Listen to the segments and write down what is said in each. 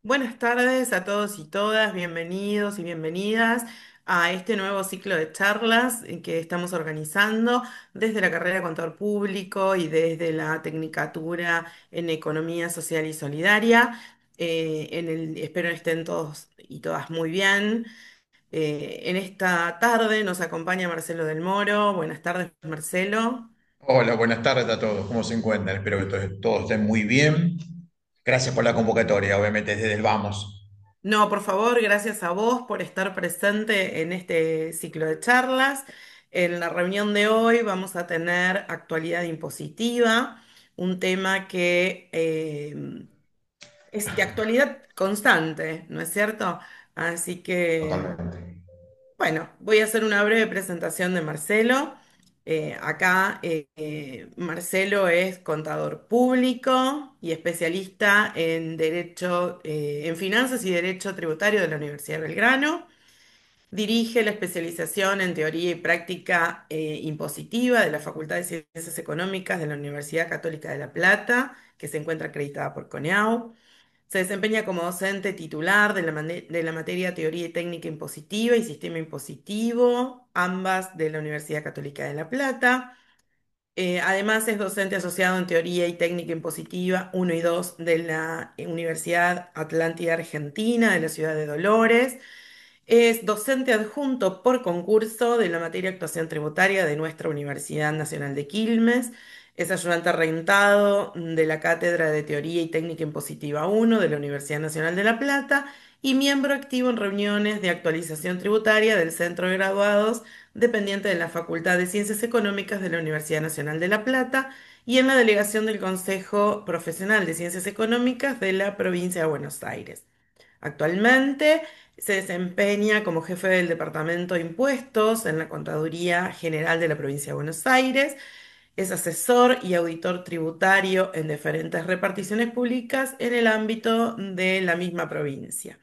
Buenas tardes a todos y todas, bienvenidos y bienvenidas a este nuevo ciclo de charlas que estamos organizando desde la carrera de Contador Público y desde la Tecnicatura en Economía Social y Solidaria. Espero estén todos y todas muy bien. En esta tarde nos acompaña Marcelo del Moro. Buenas tardes, Marcelo. Hola, buenas tardes a todos. ¿Cómo se encuentran? Espero que todos estén muy bien. Gracias por la convocatoria, obviamente desde el Vamos. No, por favor, gracias a vos por estar presente en este ciclo de charlas. En la reunión de hoy vamos a tener actualidad impositiva, un tema que es de actualidad constante, ¿no es cierto? Así que Totalmente. bueno, voy a hacer una breve presentación de Marcelo. Marcelo es contador público y especialista en derecho, en finanzas y derecho tributario de la Universidad de Belgrano. Dirige la especialización en teoría y práctica impositiva de la Facultad de Ciencias Económicas de la Universidad Católica de La Plata, que se encuentra acreditada por CONEAU. Se desempeña como docente titular de la materia Teoría y Técnica Impositiva y Sistema Impositivo, ambas de la Universidad Católica de La Plata. Además es docente asociado en Teoría y Técnica Impositiva uno y 2 de la Universidad Atlántida Argentina de la ciudad de Dolores. Es docente adjunto por concurso de la materia Actuación Tributaria de nuestra Universidad Nacional de Quilmes. Es ayudante rentado de la Cátedra de Teoría y Técnica Impositiva uno de la Universidad Nacional de La Plata y miembro activo en reuniones de actualización tributaria del Centro de Graduados, dependiente de la Facultad de Ciencias Económicas de la Universidad Nacional de La Plata y en la delegación del Consejo Profesional de Ciencias Económicas de la provincia de Buenos Aires. Actualmente se desempeña como jefe del Departamento de Impuestos en la Contaduría General de la Provincia de Buenos Aires. Es asesor y auditor tributario en diferentes reparticiones públicas en el ámbito de la misma provincia.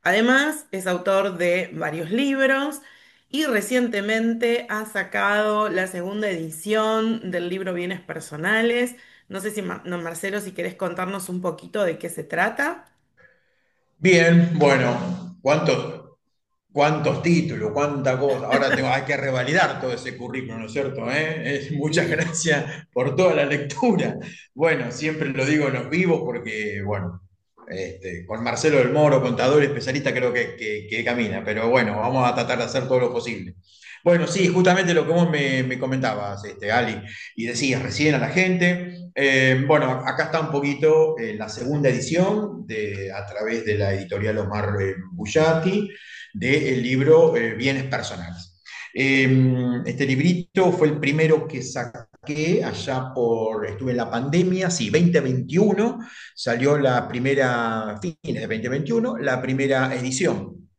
Además, es autor de varios libros y recientemente ha sacado la segunda edición del libro Bienes Personales. No sé si, no, Marcelo, si querés contarnos un poquito de qué se trata. Bien, bueno, ¿cuántos títulos? ¿Cuánta cosa? Ahora hay que revalidar todo ese currículum, ¿no es cierto? Muchas Sí. gracias por toda la lectura. Bueno, siempre lo digo en los vivos porque, bueno, con Marcelo del Moro, contador y especialista, creo que camina, pero bueno, vamos a tratar de hacer todo lo posible. Bueno, sí, justamente lo que vos me comentabas, Ali, y decías recién a la gente. Bueno, acá está un poquito la segunda edición a través de la editorial Omar Bullati del libro Bienes Personales. Este librito fue el primero que saqué estuve en la pandemia, sí, 2021, salió la primera, fines de 2021, la primera edición.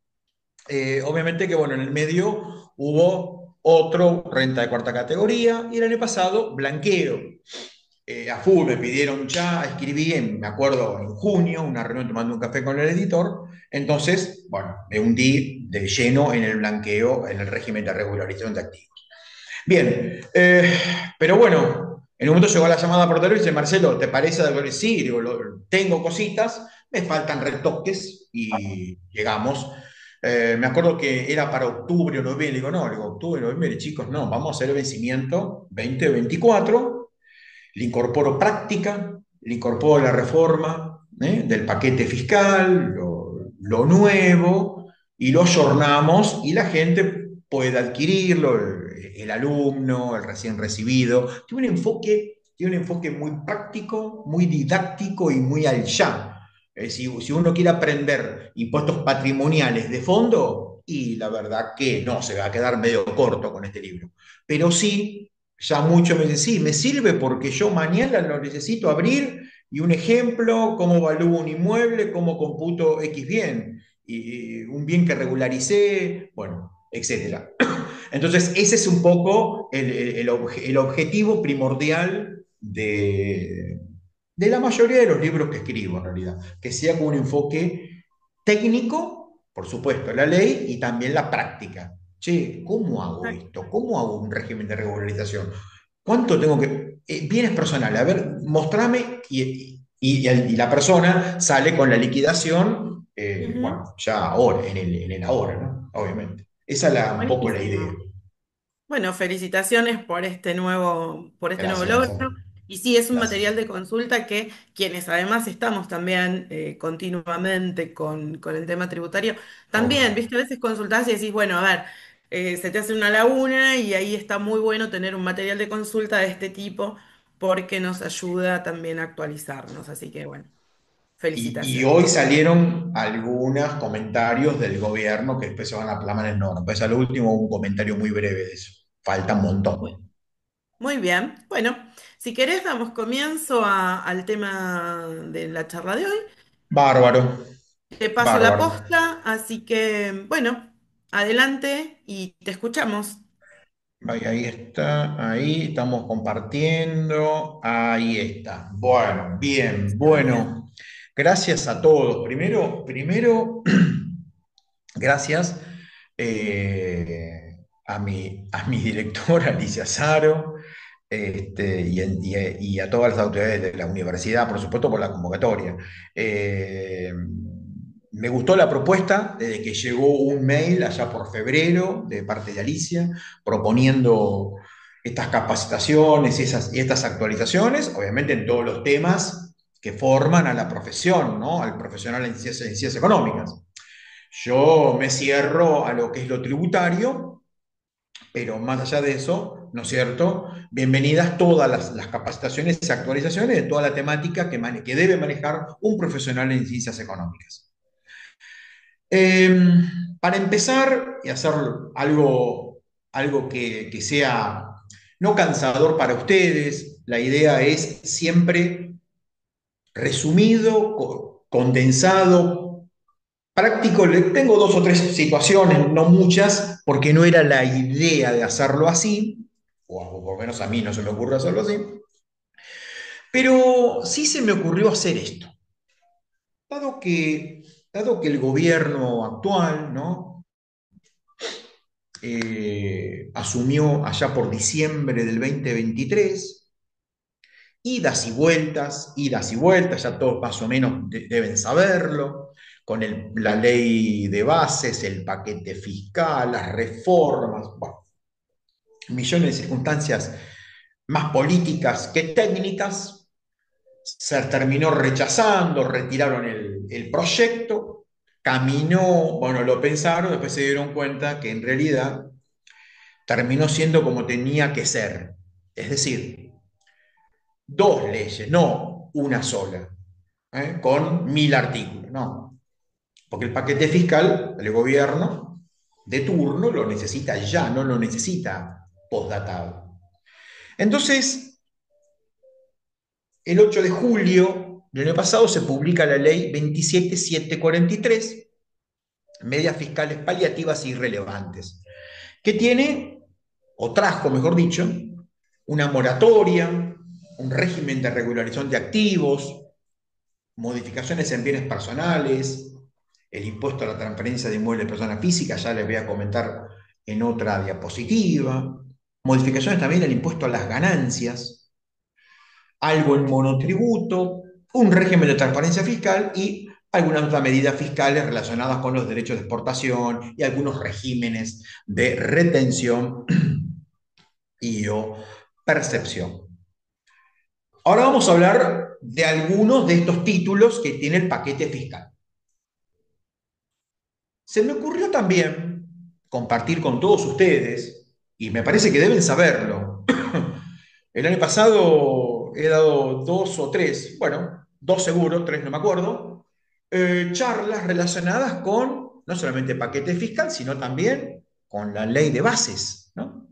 Obviamente que, bueno, en el medio hubo otro, renta de cuarta categoría, y el año pasado, blanqueo. A full me pidieron ya, escribí, me acuerdo, en junio, una reunión tomando un café con el editor, entonces, bueno, me hundí de lleno en el blanqueo, en el régimen de regularización de activos. Bien, pero bueno, en un momento llegó la llamada por teléfono y dice, Marcelo, ¿te parece algo? Sí, digo, tengo cositas, me faltan retoques y llegamos. Me acuerdo que era para octubre o noviembre, digo, no, digo, octubre, noviembre, chicos, no, vamos a hacer el vencimiento 2024, le incorporo práctica, le incorporo la reforma del paquete fiscal, lo nuevo, y lo ayornamos y la gente puede adquirirlo, el alumno, el recién recibido. Tiene un enfoque muy práctico, muy didáctico y muy al ya. Si uno quiere aprender impuestos patrimoniales de fondo, y la verdad que no, se va a quedar medio corto con este libro. Pero sí, ya muchos me dicen, sí, me sirve porque yo mañana lo necesito abrir y un ejemplo, cómo evalúo un inmueble, cómo computo X bien, y un bien que regularicé, bueno, etcétera. Entonces, ese es un poco el objetivo primordial de la mayoría de los libros que escribo, en realidad, que sea con un enfoque técnico, por supuesto, la ley y también la práctica. Che, ¿cómo hago esto? ¿Cómo hago un régimen de regularización? ¿Cuánto tengo que...? Bienes personales, a ver, mostrame y la persona sale con la liquidación, Ujú. bueno, ya ahora, en el ahora, ¿no? Obviamente. Esa es un poco la idea. Buenísimo. Bueno, felicitaciones por este nuevo Gracias, logro. Y sí, es un material gracias. de consulta que quienes además estamos también continuamente con el tema tributario, también, Obvio. viste, a veces consultás y decís, bueno, a ver, se te hace una laguna y ahí está muy bueno tener un material de consulta de este tipo porque nos ayuda también a actualizarnos. Así que bueno, Y felicitaciones. hoy salieron algunos comentarios del gobierno que después se van a plasmar en norma. Pues a lo último, un comentario muy breve de eso. Falta un Muy, montón. muy bien. Bueno, si querés, damos comienzo al tema de la charla de hoy. Bárbaro, Te paso la bárbaro. posta, así que, bueno, adelante y te escuchamos. Ahí está, ahí estamos compartiendo. Ahí está. Bueno, bien, Se va bien. bueno. Gracias a todos. Primero, gracias a mi directora, Alicia Saro, y a todas las autoridades de la universidad, por supuesto, por la convocatoria. Eh, Me gustó la propuesta desde que llegó un mail allá por febrero de parte de Alicia proponiendo estas capacitaciones y estas actualizaciones, obviamente en todos los temas que forman a la profesión, ¿no? Al profesional en ciencias económicas. Yo me cierro a lo que es lo tributario, pero más allá de eso, ¿no es cierto? Bienvenidas todas las capacitaciones y actualizaciones de toda la temática que debe manejar un profesional en ciencias económicas. Eh, para empezar y hacer algo que sea no cansador para ustedes, la idea es siempre resumido, condensado, práctico. Tengo dos o tres situaciones, no muchas, porque no era la idea de hacerlo así, o por lo menos a mí no se me ocurre hacerlo así, pero sí se me ocurrió hacer esto. Dado que, dado que el gobierno actual, ¿no? Asumió allá por diciembre del 2023, idas y vueltas, ya todos más o menos deben saberlo, con la ley de bases, el paquete fiscal, las reformas, bueno, millones de circunstancias más políticas que técnicas, se terminó rechazando, retiraron el proyecto, caminó, bueno, lo pensaron, después se dieron cuenta que en realidad terminó siendo como tenía que ser, es decir, dos leyes, no una sola, con 1000 artículos, no, porque el paquete fiscal, el gobierno de turno lo necesita ya, no lo necesita postdatado. Entonces, el 8 de julio del año pasado se publica la ley 27743, medidas fiscales paliativas e irrelevantes, que tiene, o trajo, mejor dicho, una moratoria, un régimen de regularización de activos, modificaciones en bienes personales, el impuesto a la transferencia de inmuebles de personas físicas, ya les voy a comentar en otra diapositiva, modificaciones también al impuesto a las ganancias, algo en monotributo, un régimen de transparencia fiscal y algunas otras medidas fiscales relacionadas con los derechos de exportación y algunos regímenes de retención y o percepción. Ahora vamos a hablar de algunos de estos títulos que tiene el paquete fiscal. Se me ocurrió también compartir con todos ustedes, y me parece que deben saberlo. El año pasado he dado dos o tres, bueno, dos seguro, tres no me acuerdo, charlas relacionadas con no solamente paquete fiscal, sino también con la ley de bases, ¿no?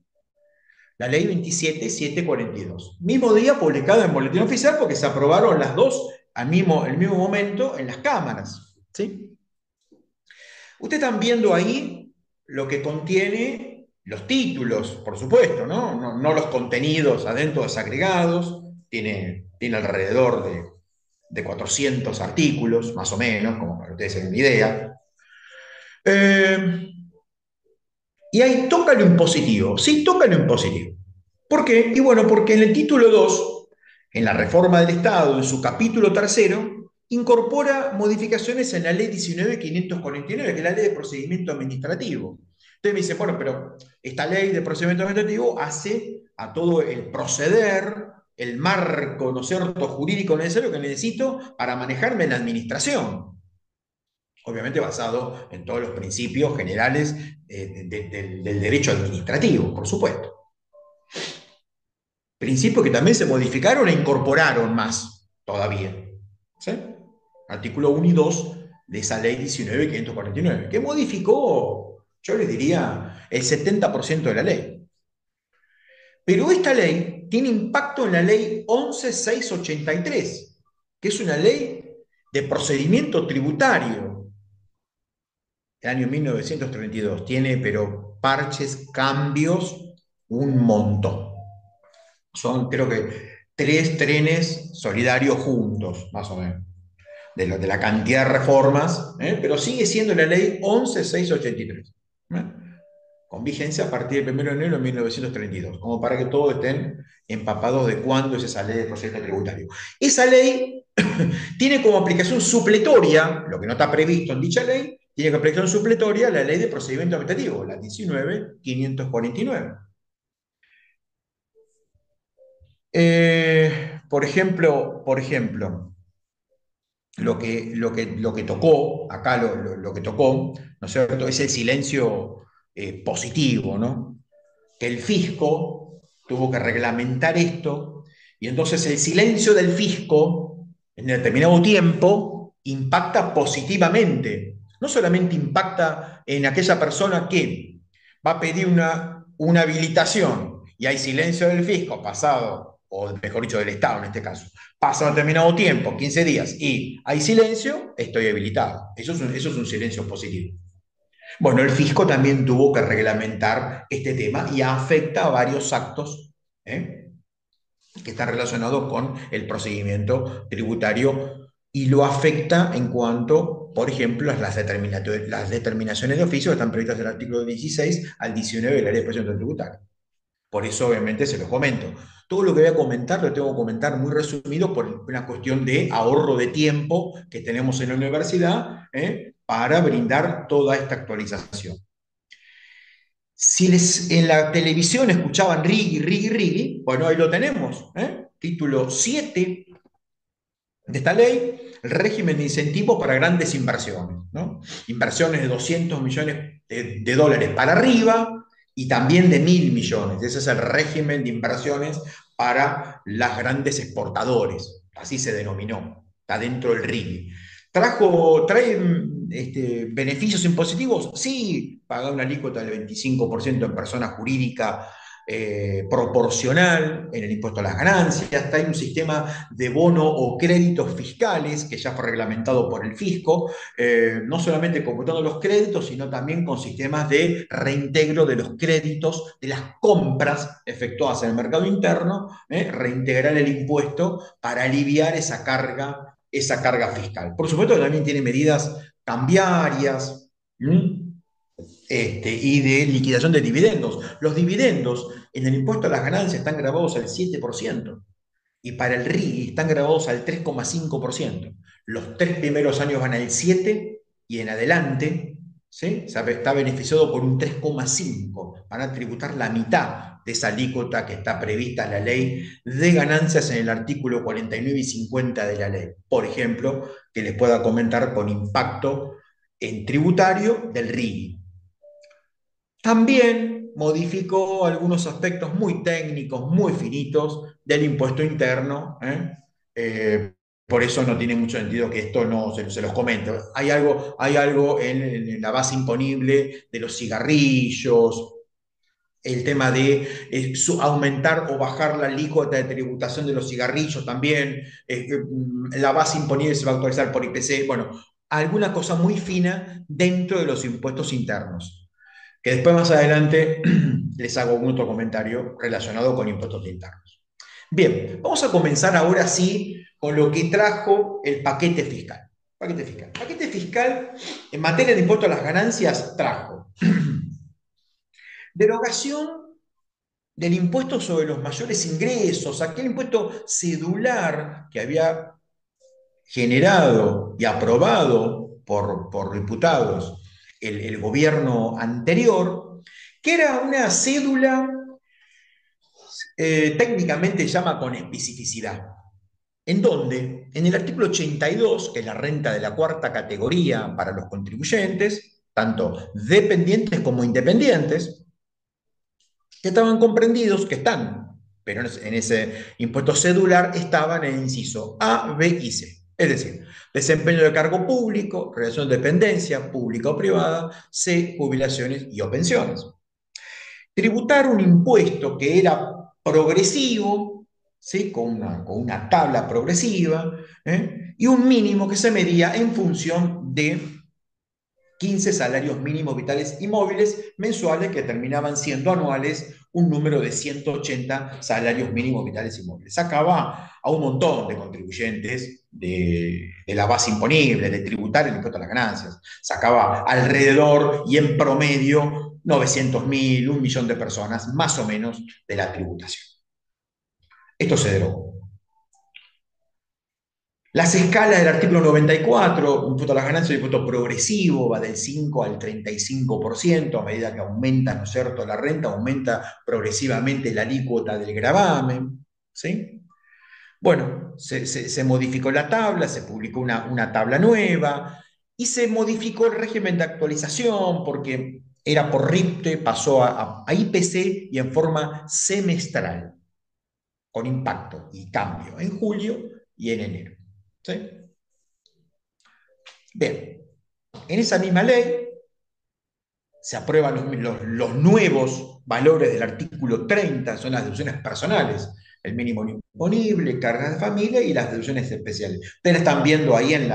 La ley 27742. Mismo día publicada en Boletín Oficial porque se aprobaron las dos el mismo momento en las cámaras, ¿sí? Ustedes están viendo ahí lo que contiene los títulos, por supuesto, ¿no? No los contenidos adentro desagregados. Tiene alrededor de 400 artículos, más o menos, como para que ustedes tengan una idea. Eh, y ahí toca lo impositivo, sí, toca lo impositivo. ¿Por qué? Y bueno, porque en el título 2 en la reforma del Estado, en su capítulo tercero, incorpora modificaciones en la ley 19.549, que es la ley de procedimiento administrativo. Entonces me dicen, bueno, pero esta ley de procedimiento administrativo hace a todo el proceder, el marco, ¿no es cierto?, jurídico necesario que necesito para manejarme en la administración. Obviamente basado en todos los principios generales del derecho administrativo, por supuesto. Principios que también se modificaron e incorporaron más todavía. ¿Sí? Artículo 1 y 2 de esa ley 19.549, que modificó, yo les diría, el 70% de la ley. Pero esta ley tiene impacto en la ley 11.683, que es una ley de procedimiento tributario del año 1932. Tiene, pero parches, cambios, un montón. Son, creo que, 3 trenes solidarios juntos, más o menos, de la cantidad de reformas, pero sigue siendo la ley 11.683, con vigencia a partir del 1 de enero de 1932, como para que todos estén empapados de cuándo es esa ley de procedimiento tributario. Esa ley tiene como aplicación supletoria, lo que no está previsto en dicha ley, tiene como aplicación supletoria la ley de procedimiento administrativo, la 19.549. Por ejemplo, lo que tocó, acá lo que tocó, ¿no es cierto?, es el silencio positivo, ¿no? Que el fisco tuvo que reglamentar esto, y entonces el silencio del fisco en determinado tiempo impacta positivamente. No solamente impacta en aquella persona que va a pedir una habilitación y hay silencio del fisco pasado, o mejor dicho, del Estado en este caso, pasa un determinado tiempo, 15 días, y hay silencio, estoy habilitado. Eso es un silencio positivo. Bueno, el fisco también tuvo que reglamentar este tema y afecta a varios actos, ¿eh?, que están relacionados con el procedimiento tributario, y lo afecta en cuanto, por ejemplo, a las determinaciones de oficio que están previstas en el artículo 16 al 19 de la ley de procedimiento tributario. Por eso, obviamente, se los comento. Todo lo que voy a comentar lo tengo que comentar muy resumido por una cuestión de ahorro de tiempo que tenemos en la universidad, para brindar toda esta actualización. Si en la televisión escuchaban Riggi, Riggi, Riggi, bueno, ahí lo tenemos. Título 7 de esta ley, el régimen de incentivos para grandes inversiones, ¿no? Inversiones de 200 millones de dólares para arriba y también de 1.000 millones. Ese es el régimen de inversiones para las grandes exportadores, así se denominó, está dentro del RIGI. ¿Trae beneficios impositivos? Sí, paga una alícuota del 25% en persona jurídica, proporcional en el impuesto a las ganancias. Hay un sistema de bono o créditos fiscales que ya fue reglamentado por el fisco, no solamente computando los créditos, sino también con sistemas de reintegro de los créditos de las compras efectuadas en el mercado interno, reintegrar el impuesto para aliviar esa carga fiscal. Por supuesto que también tiene medidas cambiarias, y de liquidación de dividendos. Los dividendos en el impuesto a las ganancias están grabados al 7%, y para el RIGI están grabados al 3,5%. Los 3 primeros años van al 7% y en adelante, ¿sí?, está beneficiado por un 3,5%. Van a tributar la mitad de esa alícuota que está prevista en la ley de ganancias en el artículo 49 y 50 de la ley. Por ejemplo, que les pueda comentar con impacto en tributario del RIGI. También modificó algunos aspectos muy técnicos, muy finitos del impuesto interno. Por eso no tiene mucho sentido que esto no se los comente. Hay algo en la base imponible de los cigarrillos, el tema de aumentar o bajar la alícuota de tributación de los cigarrillos también. La base imponible se va a actualizar por IPC. Bueno, alguna cosa muy fina dentro de los impuestos internos, que después más adelante les hago un otro comentario relacionado con impuestos internos. Bien, vamos a comenzar ahora sí con lo que trajo el paquete fiscal. Paquete fiscal. Paquete fiscal en materia de impuesto a las ganancias trajo derogación del impuesto sobre los mayores ingresos, aquel impuesto cedular que había generado y aprobado por diputados el gobierno anterior, que era una cédula, técnicamente se llama con especificidad, en donde en el artículo 82, que es la renta de la cuarta categoría para los contribuyentes, tanto dependientes como independientes, que estaban comprendidos, que están, pero en ese impuesto cedular estaban en el inciso A, B y C. Es decir, desempeño de cargo público, relación de dependencia pública o privada, C, jubilaciones y o pensiones. Tributar un impuesto que era progresivo, ¿sí? Con una tabla progresiva, y un mínimo que se medía en función de 15 salarios mínimos vitales y móviles mensuales que terminaban siendo anuales un número de 180 salarios mínimos vitales y móviles. Sacaba a un montón de contribuyentes de la base imponible, de tributar el impuesto a las ganancias. Sacaba alrededor y en promedio 900.000, 1 millón de personas más o menos de la tributación. Esto se derogó. Las escalas del artículo 94, impuesto a las ganancias, impuesto progresivo, va del 5 al 35%, a medida que aumenta, ¿no es cierto?, la renta, aumenta progresivamente la alícuota del gravamen, ¿sí? Bueno, se modificó la tabla, se publicó una tabla nueva y se modificó el régimen de actualización porque era por RIPTE, pasó a IPC y en forma semestral, con impacto y cambio en julio y en enero. ¿Sí? Bien, en esa misma ley se aprueban los nuevos valores del artículo 30, son las deducciones personales, el mínimo imponible, cargas de familia y las deducciones especiales. Ustedes están viendo ahí en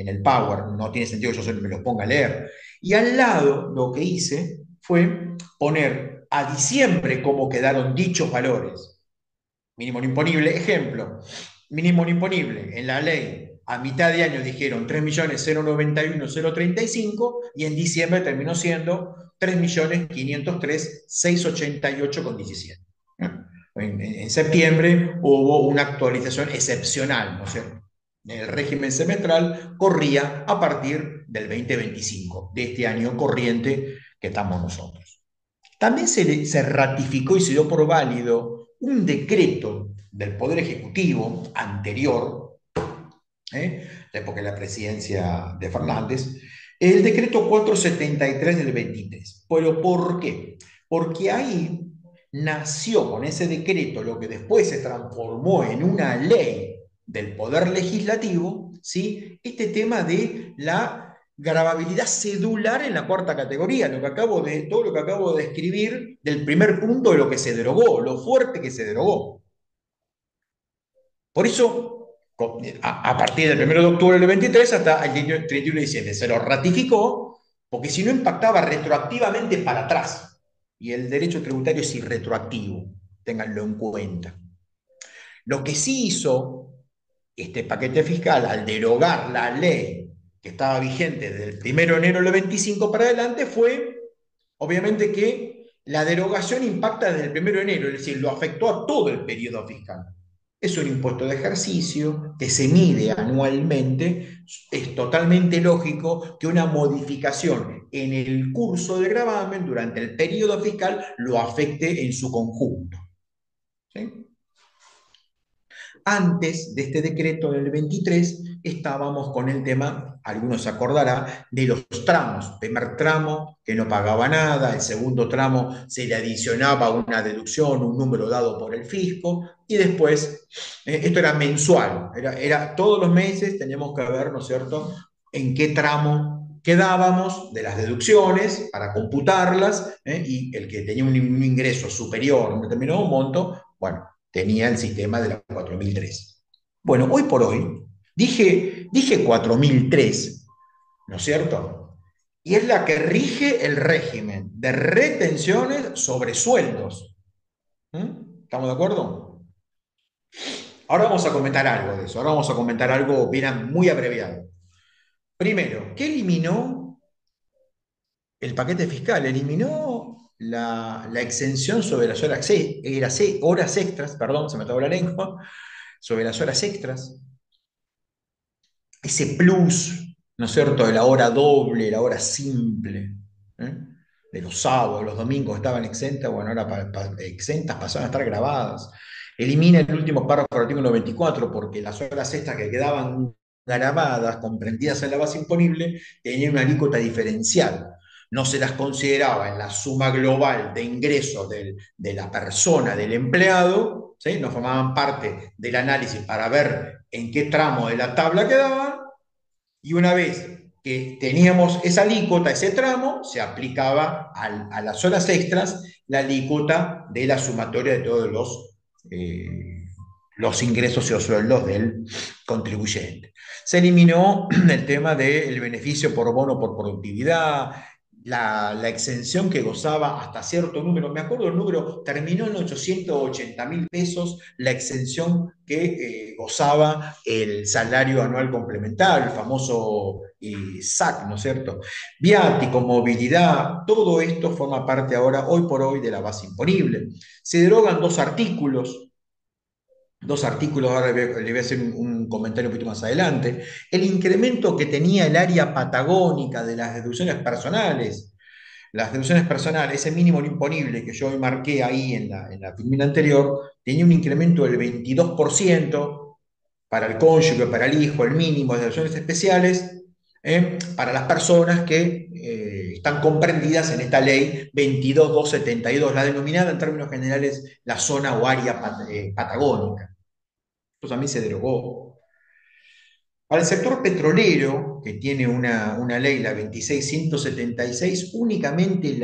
el Power, no tiene sentido que yo solo me los ponga a leer. Y al lado lo que hice fue poner a diciembre cómo quedaron dichos valores. Mínimo imponible, ejemplo, mínimo imponible en la ley. A mitad de año dijeron 3.091.035 y en diciembre terminó siendo 3.503.688,17. En septiembre hubo una actualización excepcional, ¿no es cierto? El régimen semestral corría a partir del 2025, de este año corriente que estamos nosotros. También se ratificó y se dio por válido un decreto del Poder Ejecutivo anterior, la época de la presidencia de Fernández, el decreto 473 del 23. ¿Pero por qué? Porque ahí nació con ese decreto lo que después se transformó en una ley del Poder Legislativo, ¿sí? Este tema de la gravabilidad cedular en la cuarta categoría, todo lo que acabo de describir del primer punto de lo que se derogó, lo fuerte que se derogó. Por eso, a partir del 1 de octubre del 23 hasta el 31 de diciembre, se lo ratificó, porque si no impactaba retroactivamente para atrás. Y el derecho tributario es irretroactivo, ténganlo en cuenta. Lo que sí hizo este paquete fiscal al derogar la ley que estaba vigente desde el 1 de enero del 25 para adelante fue, obviamente, que la derogación impacta desde el 1 de enero, es decir, lo afectó a todo el periodo fiscal. Es un impuesto de ejercicio que se mide anualmente. Es totalmente lógico que una modificación en el curso de gravamen durante el periodo fiscal lo afecte en su conjunto. ¿Sí? Antes de este decreto del 23 estábamos con el tema, algunos se acordarán, de los tramos. Primer tramo que no pagaba nada, el segundo tramo se le adicionaba una deducción, un número dado por el fisco, y después, esto era mensual, era todos los meses teníamos que ver, ¿no es cierto?, en qué tramo quedábamos de las deducciones para computarlas, y el que tenía un ingreso superior a un determinado monto, bueno, tenía el sistema de la 4003. Bueno, hoy por hoy, dije 4003, ¿no es cierto? Y es la que rige el régimen de retenciones sobre sueldos. ¿Estamos de acuerdo? Ahora vamos a comentar algo de eso. Ahora vamos a comentar algo bien, muy abreviado. Primero, ¿qué eliminó el paquete fiscal? Eliminó la exención sobre las horas extras, perdón, se me trabó la lengua, sobre las horas extras, ese plus, ¿no es cierto?, de la hora doble, la hora simple, ¿eh? De los sábados, los domingos estaban exentas, bueno, ahora exentas pasaron a estar grabadas. Elimina el último párrafo del artículo 94 porque las horas extras que quedaban grabadas, comprendidas en la base imponible, tenían una alícuota diferencial. No se las consideraba en la suma global de ingresos de la persona, del empleado, ¿sí? No formaban parte del análisis para ver en qué tramo de la tabla quedaban, y una vez que teníamos esa alícuota, ese tramo, se aplicaba a las horas extras la alícuota de la sumatoria de todos los ingresos y los sueldos del contribuyente. Se eliminó el tema del beneficio por bono por productividad, la exención que gozaba hasta cierto número, me acuerdo el número, terminó en 880.000 pesos la exención que gozaba el salario anual complementario, el famoso SAC, ¿no es cierto? Viático, movilidad, todo esto forma parte ahora, hoy por hoy, de la base imponible. Se derogan dos artículos, ahora le voy a hacer un comentario un poquito más adelante. El incremento que tenía el área patagónica de las deducciones personales, ese mínimo no imponible que yo marqué ahí en la filmina anterior, tenía un incremento del 22% para el cónyuge, para el hijo, el mínimo de deducciones especiales, para las personas que están comprendidas en esta ley 22272, la denominada en términos generales la zona o área patagónica. Esto también se derogó. Para el sector petrolero, que tiene una ley, la 26176, únicamente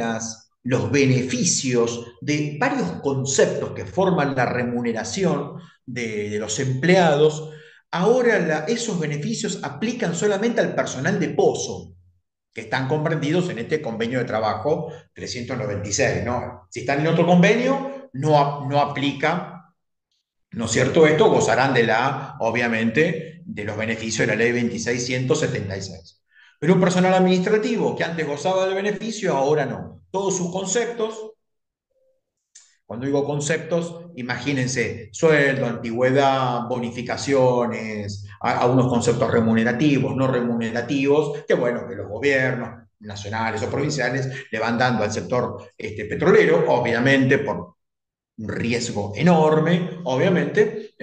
los beneficios de varios conceptos que forman la remuneración de los empleados, ahora esos beneficios aplican solamente al personal de pozo, que están comprendidos en este convenio de trabajo 396, ¿no? Si están en otro convenio, no aplica, ¿no es cierto? Esto gozarán obviamente, de los beneficios de la ley 26.176. Pero un personal administrativo que antes gozaba del beneficio, ahora no. Todos sus conceptos, cuando digo conceptos, imagínense sueldo, antigüedad, bonificaciones, algunos conceptos remunerativos, no remunerativos, que bueno, que los gobiernos nacionales o provinciales le van dando al sector petrolero, obviamente por un riesgo enorme, obviamente,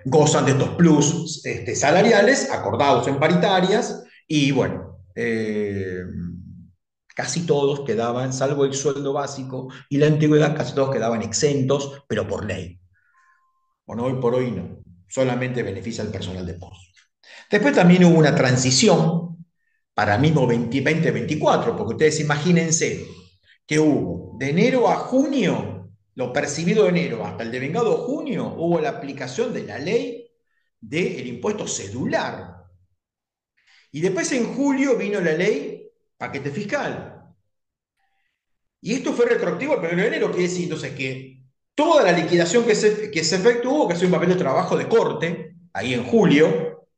gozan de estos plus salariales acordados en paritarias y bueno, casi todos quedaban, salvo el sueldo básico y la antigüedad, casi todos quedaban exentos, pero por ley. Bueno, hoy por hoy no, solamente beneficia al personal de post. Después también hubo una transición para el mismo 2024, porque ustedes imagínense que hubo de enero a junio, lo percibido de enero hasta el devengado junio, hubo la aplicación de la ley del impuesto cedular. Y después en julio vino la ley paquete fiscal. Y esto fue retroactivo al 1 de enero, quiere decir entonces que toda la liquidación que se efectuó, que es un papel de trabajo de corte, ahí en julio,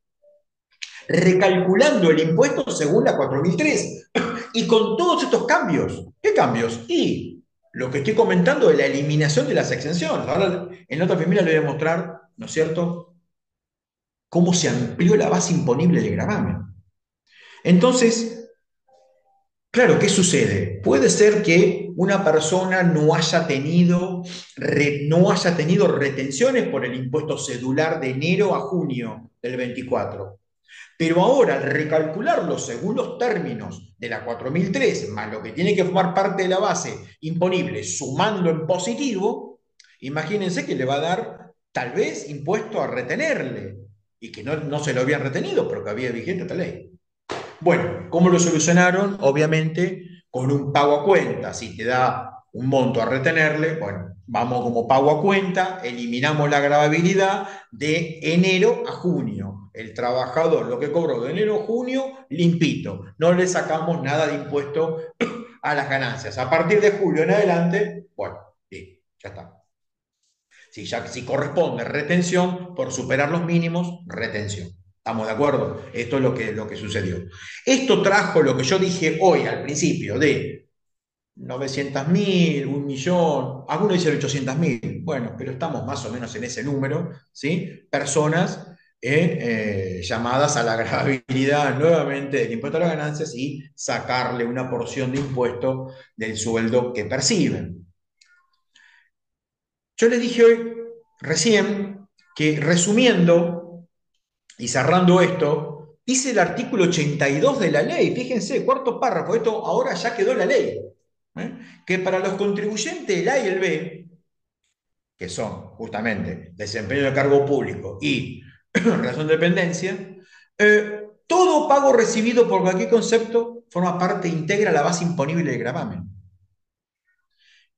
recalculando el impuesto según la 4003. Y con todos estos cambios, ¿qué cambios? Y lo que estoy comentando de la eliminación de las exenciones. Ahora en la otra primera le voy a mostrar, ¿no es cierto?, cómo se amplió la base imponible de gravamen. Entonces, claro, ¿qué sucede? Puede ser que una persona no haya tenido retenciones por el impuesto cedular de enero a junio del 24. Pero ahora, al recalcularlo según los términos de la 4003, más lo que tiene que formar parte de la base imponible, sumando en positivo, imagínense que le va a dar tal vez impuesto a retenerle, y que no se lo habían retenido, pero que había vigente esta ley. Bueno, ¿cómo lo solucionaron? Obviamente con un pago a cuenta. Si te da un monto a retenerle, bueno, vamos como pago a cuenta, eliminamos la gravabilidad de enero a junio. El trabajador lo que cobró de enero a junio, limpito. No le sacamos nada de impuesto a las ganancias. A partir de julio en adelante, bueno, sí, ya está. Si corresponde retención, por superar los mínimos, retención. ¿Estamos de acuerdo? Esto es lo que sucedió. Esto trajo lo que yo dije hoy al principio de 900.000, 1.000.000, algunos dicen 800.000, bueno, pero estamos más o menos en ese número, ¿sí? Personas llamadas a la gravabilidad nuevamente del impuesto a las ganancias y sacarle una porción de impuesto del sueldo que perciben. Yo les dije hoy, recién, que resumiendo y cerrando esto, dice el artículo 82 de la ley, fíjense, cuarto párrafo, esto ahora ya quedó en la ley, que para los contribuyentes el A y el B, que son justamente desempeño de cargo público y razón de dependencia, todo pago recibido por cualquier concepto forma parte íntegra de la base imponible del gravamen.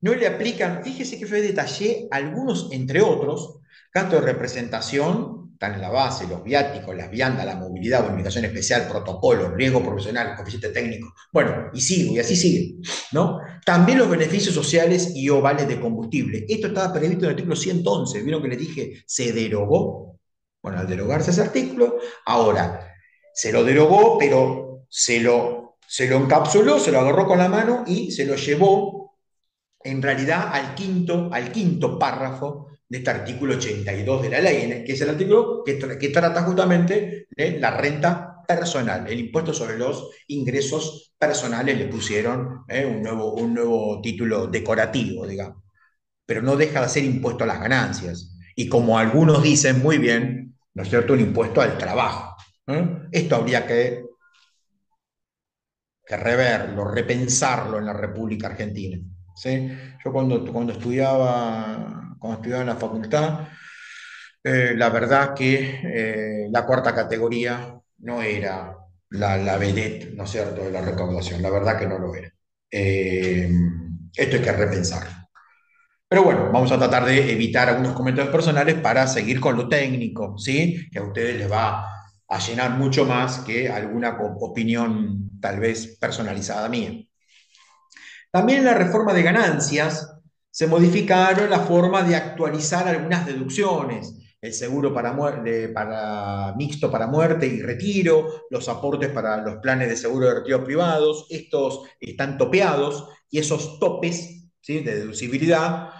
No le aplican, fíjese que yo detallé algunos, entre otros, gastos de representación, están en la base, los viáticos, las viandas, la movilidad, bonificación especial, protocolo, riesgo profesional, coeficiente técnico, bueno, y sigo, y así sigue, ¿no? También los beneficios sociales y o vales de combustible. Esto estaba previsto en el artículo 111, ¿vieron que les dije? Se derogó. Bueno, al derogarse ese artículo, ahora se lo derogó, pero se lo encapsuló, se lo agarró con la mano y se lo llevó en realidad al quinto párrafo de este artículo 82 de la ley, que es el artículo que trata justamente de la renta personal, el impuesto sobre los ingresos personales. Le pusieron un nuevo título decorativo, digamos, pero no deja de ser impuesto a las ganancias. Y como algunos dicen muy bien, ¿no es cierto?, un impuesto al trabajo. Esto habría que reverlo, repensarlo en la República Argentina. ¿Sí? Yo cuando estudiaba en la facultad, la verdad que la cuarta categoría no era la vedette, ¿no es cierto?, de la recaudación. La verdad que no lo era. Eh, Esto hay que repensarlo. Pero bueno, vamos a tratar de evitar algunos comentarios personales para seguir con lo técnico, ¿sí? Que a ustedes les va a llenar mucho más que alguna opinión tal vez personalizada mía. También en la reforma de ganancias se modificaron la forma de actualizar algunas deducciones, el seguro para mixto para muerte y retiro, los aportes para los planes de seguro de retiro privados. Estos están topeados y esos topes, ¿sí?, de deducibilidad,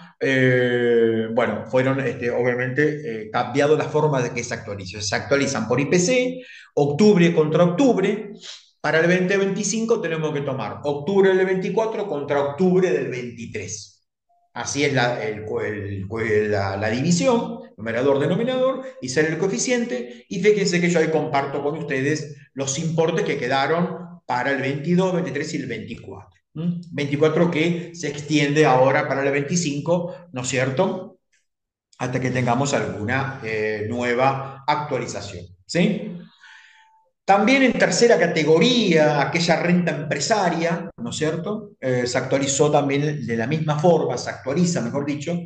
bueno, fueron obviamente cambiado la forma de que se actualizan. Se actualizan por IPC, octubre contra octubre. Para el 2025 tenemos que tomar octubre del 24 contra octubre del 23. Así es la división, numerador-denominador, y sale el coeficiente. Y fíjense que yo ahí comparto con ustedes los importes que quedaron para el 22, 23 y el 24. 24 que se extiende ahora para el 25, ¿no es cierto?, hasta que tengamos alguna nueva actualización. ¿Sí? También en tercera categoría, aquella renta empresaria, ¿no es cierto? Se actualizó también de la misma forma, se actualiza, mejor dicho,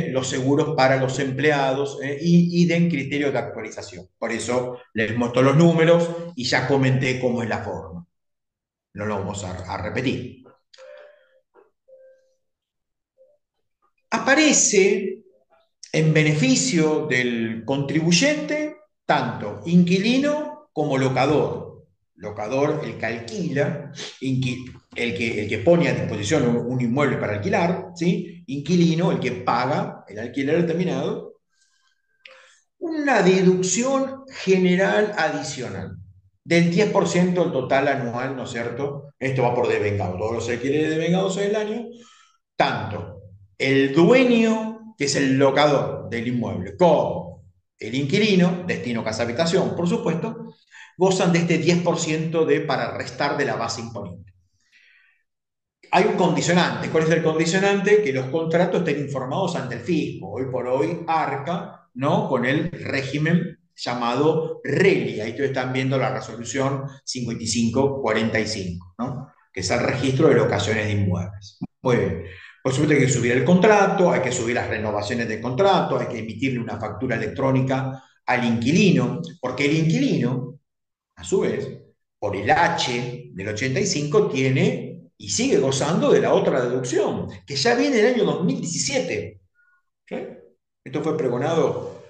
los seguros para los empleados, y den criterios de actualización. Por eso les muestro los números y ya comenté cómo es la forma. No lo vamos a repetir. Aparece en beneficio del contribuyente tanto inquilino como locador. Locador, el que alquila, el que pone a disposición un inmueble para alquilar, ¿sí? Inquilino, el que paga el alquiler determinado. Una deducción general adicional del 10% del total anual, ¿no es cierto? Esto va por devengado, todos los alquileres devengados del año, tanto el dueño, que es el locador del inmueble, como el inquilino, destino casa habitación, por supuesto, gozan de este 10% para restar de la base imponible. Hay un condicionante. ¿Cuál es el condicionante? Que los contratos estén informados ante el fisco. Hoy por hoy arca, ¿no?, con el régimen llamado RELI. Ahí ustedes están viendo la resolución 5545, ¿no?, que es el registro de locaciones de inmuebles. Muy bien. Por supuesto hay que subir el contrato, hay que subir las renovaciones del contrato, hay que emitirle una factura electrónica al inquilino, porque el inquilino, a su vez, por el H del 85, tiene y sigue gozando de la otra deducción, que ya viene el año 2017. ¿Sí? Esto fue pregonado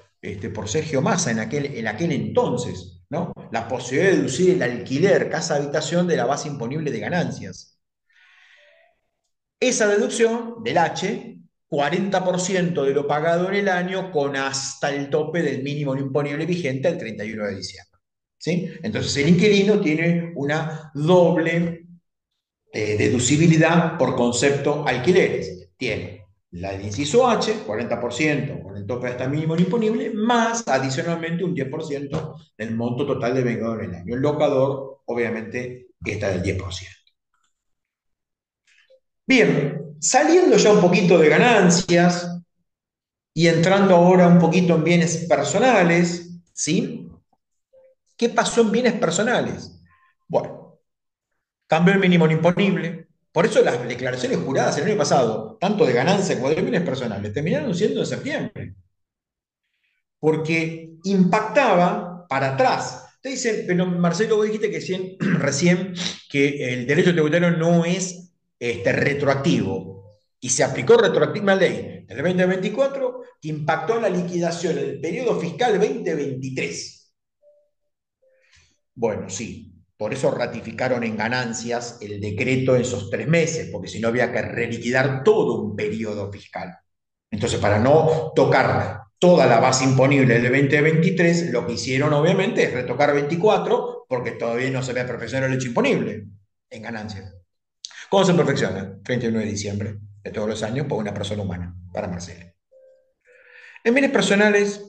por Sergio Massa en aquel entonces. ¿no? La posibilidad de deducir el alquiler casa-habitación de la base imponible de ganancias. Esa deducción del H, 40% de lo pagado en el año con hasta el tope del mínimo imponible vigente el 31 de diciembre. ¿Sí? Entonces el inquilino tiene una doble deducibilidad por concepto alquileres. Tiene la del inciso H, 40% con el tope hasta el mínimo imponible, más adicionalmente un 10% del monto total de vengado en el año. El locador, obviamente, está del 10%. Bien, saliendo ya un poquito de ganancias y entrando ahora un poquito en bienes personales, ¿sí? ¿Qué pasó en bienes personales? Bueno, cambió el mínimo imponible. Por eso las declaraciones juradas el año pasado, tanto de ganancias como de bienes personales, terminaron siendo en septiembre, porque impactaba para atrás. Te dicen, pero Marcelo, vos dijiste que recién que el derecho tributario no es retroactivo. Y se aplicó retroactiva ley del 2024 que impactó en la liquidación del periodo fiscal 2023. Bueno, sí, por eso ratificaron en ganancias el decreto en esos 3 meses, porque si no había que reliquidar todo un periodo fiscal. Entonces, para no tocar toda la base imponible del 2023, lo que hicieron obviamente es retocar 24, porque todavía no se había perfeccionado el hecho imponible en ganancias. ¿Cómo se perfecciona? 31 de diciembre de todos los años por una persona humana, para Marcelo. En bienes personales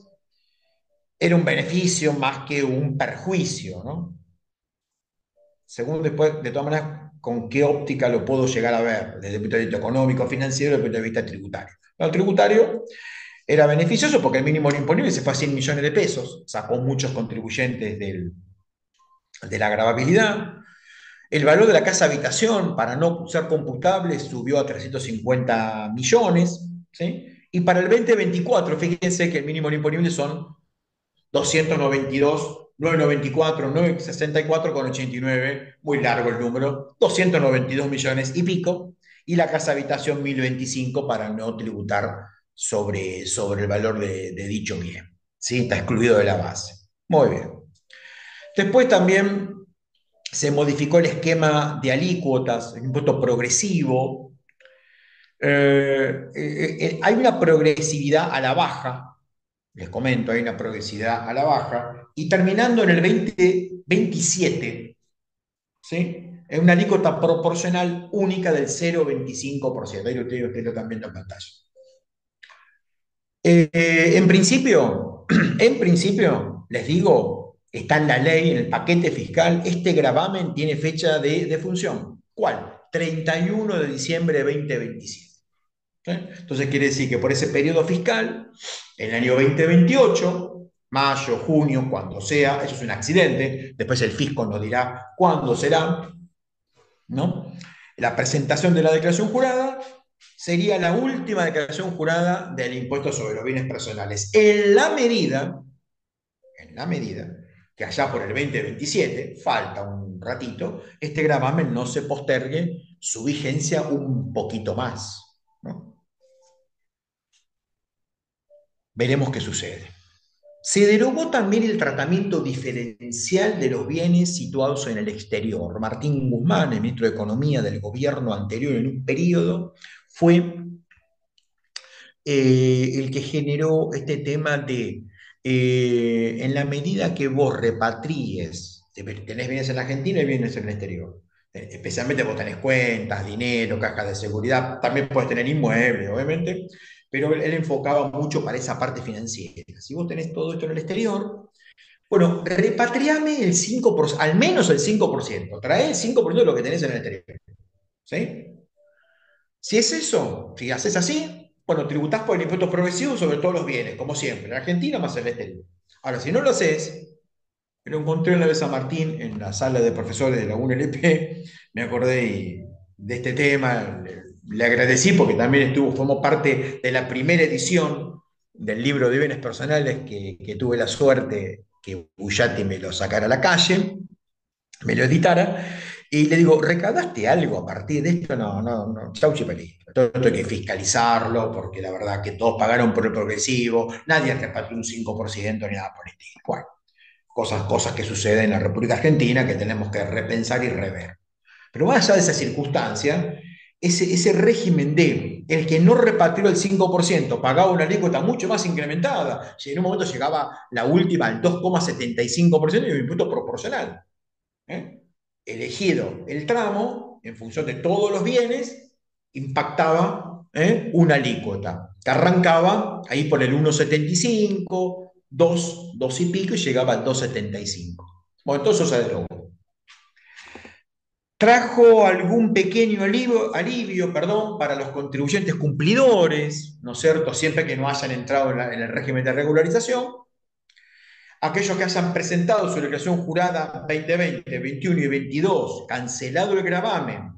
era un beneficio más que un perjuicio, ¿no? Según después, de todas maneras, con qué óptica lo puedo llegar a ver, desde el punto de vista económico, financiero, desde el punto de vista tributario. El tributario era beneficioso porque el mínimo imponible se fue a 100 millones de pesos, sacó muchos contribuyentes de la gravabilidad. El valor de la casa habitación, para no ser computable, subió a 350 millones, ¿sí? Y para el 2024, fíjense que el mínimo imponible son 292, 994, 964 con 89, muy largo el número, 292 millones y pico, y la casa habitación 1025 para no tributar sobre el valor de dicho bien. ¿Sí? Está excluido de la base. Muy bien. Después también se modificó el esquema de alícuotas, el impuesto progresivo. Hay una progresividad a la baja, les comento, hay una progresividad a la baja, y terminando en el 2027, ¿sí? Es una alícuota proporcional única del 0,25%. Ahí ustedes lo están viendo en pantalla. En principio, en principio, les digo, está en la ley, en el paquete fiscal, este gravamen tiene fecha de función. ¿Cuál? 31 de diciembre de 2027. ¿Sí? Entonces quiere decir que por ese periodo fiscal, en el año 2028, mayo, junio, cuando sea, eso es un accidente, después el fisco nos dirá cuándo será, ¿no? La presentación de la declaración jurada sería la última declaración jurada del impuesto sobre los bienes personales, en la medida que allá por el 2027, falta un ratito, este gravamen no se postergue su vigencia un poquito más, ¿no? Veremos qué sucede. Se derogó también el tratamiento diferencial de los bienes situados en el exterior. Martín Guzmán, el ministro de Economía del gobierno anterior en un periodo, fue el que generó este tema de, en la medida que vos repatries, tenés bienes en la Argentina y bienes en el exterior. Especialmente vos tenés cuentas, dinero, cajas de seguridad, también puedes tener inmuebles, obviamente, pero él enfocaba mucho para esa parte financiera. Si vos tenés todo esto en el exterior, bueno, repatriame el 5%, al menos el 5%, trae el 5% de lo que tenés en el exterior. ¿Sí? Si es eso, si haces así, bueno, tributás por el impuesto progresivo sobre todos los bienes, como siempre, en Argentina más en el exterior. Ahora, si no lo haces, lo encontré una vez a Martín en la sala de profesores de la UNLP, me acordé de este tema, le agradecí porque también formó parte de la primera edición del libro de bienes personales que tuve la suerte que Bullati me lo sacara a la calle, me lo editara, y le digo, ¿recaudaste algo a partir de esto? No, no, no, chau pelito. Todo esto hay que fiscalizarlo, porque la verdad que todos pagaron por el progresivo, nadie repatrió un 5% ni nada por el estilo. Bueno, cosas que suceden en la República Argentina que tenemos que repensar y rever. Pero más allá de esa circunstancia, ese régimen de el que no repatrió el 5% pagaba una alícuota mucho más incrementada. Si en un momento llegaba la última al 2,75% y un impuesto proporcional. ¿Eh? Elegido el tramo, en función de todos los bienes, impactaba una alícuota que arrancaba ahí por el 1,75, 2 y pico y llegaba al 2,75. Bueno, todo eso se derogó. Trajo algún pequeño alivio, perdón, para los contribuyentes cumplidores, ¿no es cierto? Siempre que no hayan entrado en el régimen de regularización. Aquellos que hayan presentado su declaración jurada 2020, 21 y 22, cancelado el gravamen,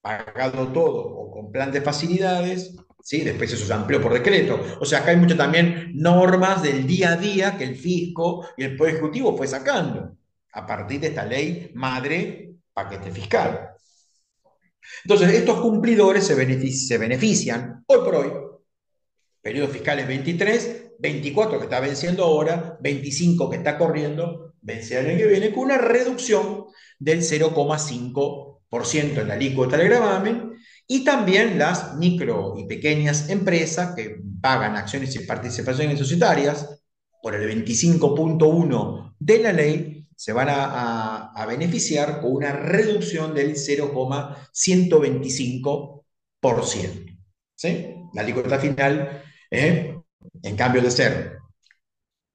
pagado todo o con plan de facilidades, ¿sí? Después eso se amplió por decreto. O sea, acá hay muchas también normas del día a día que el fisco y el Poder Ejecutivo fue sacando a partir de esta ley madre, paquete fiscal. Entonces, estos cumplidores se benefician hoy por hoy, periodos fiscales 23, 24 que está venciendo ahora, 25 que está corriendo, vence el año que viene, con una reducción del 0,5% en la alícuota del gravamen, y también las micro y pequeñas empresas que pagan acciones y participaciones societarias por el 25,1 de la ley se van a beneficiar con una reducción del 0,125%. ¿Sí? La alícuota final, en cambio de ser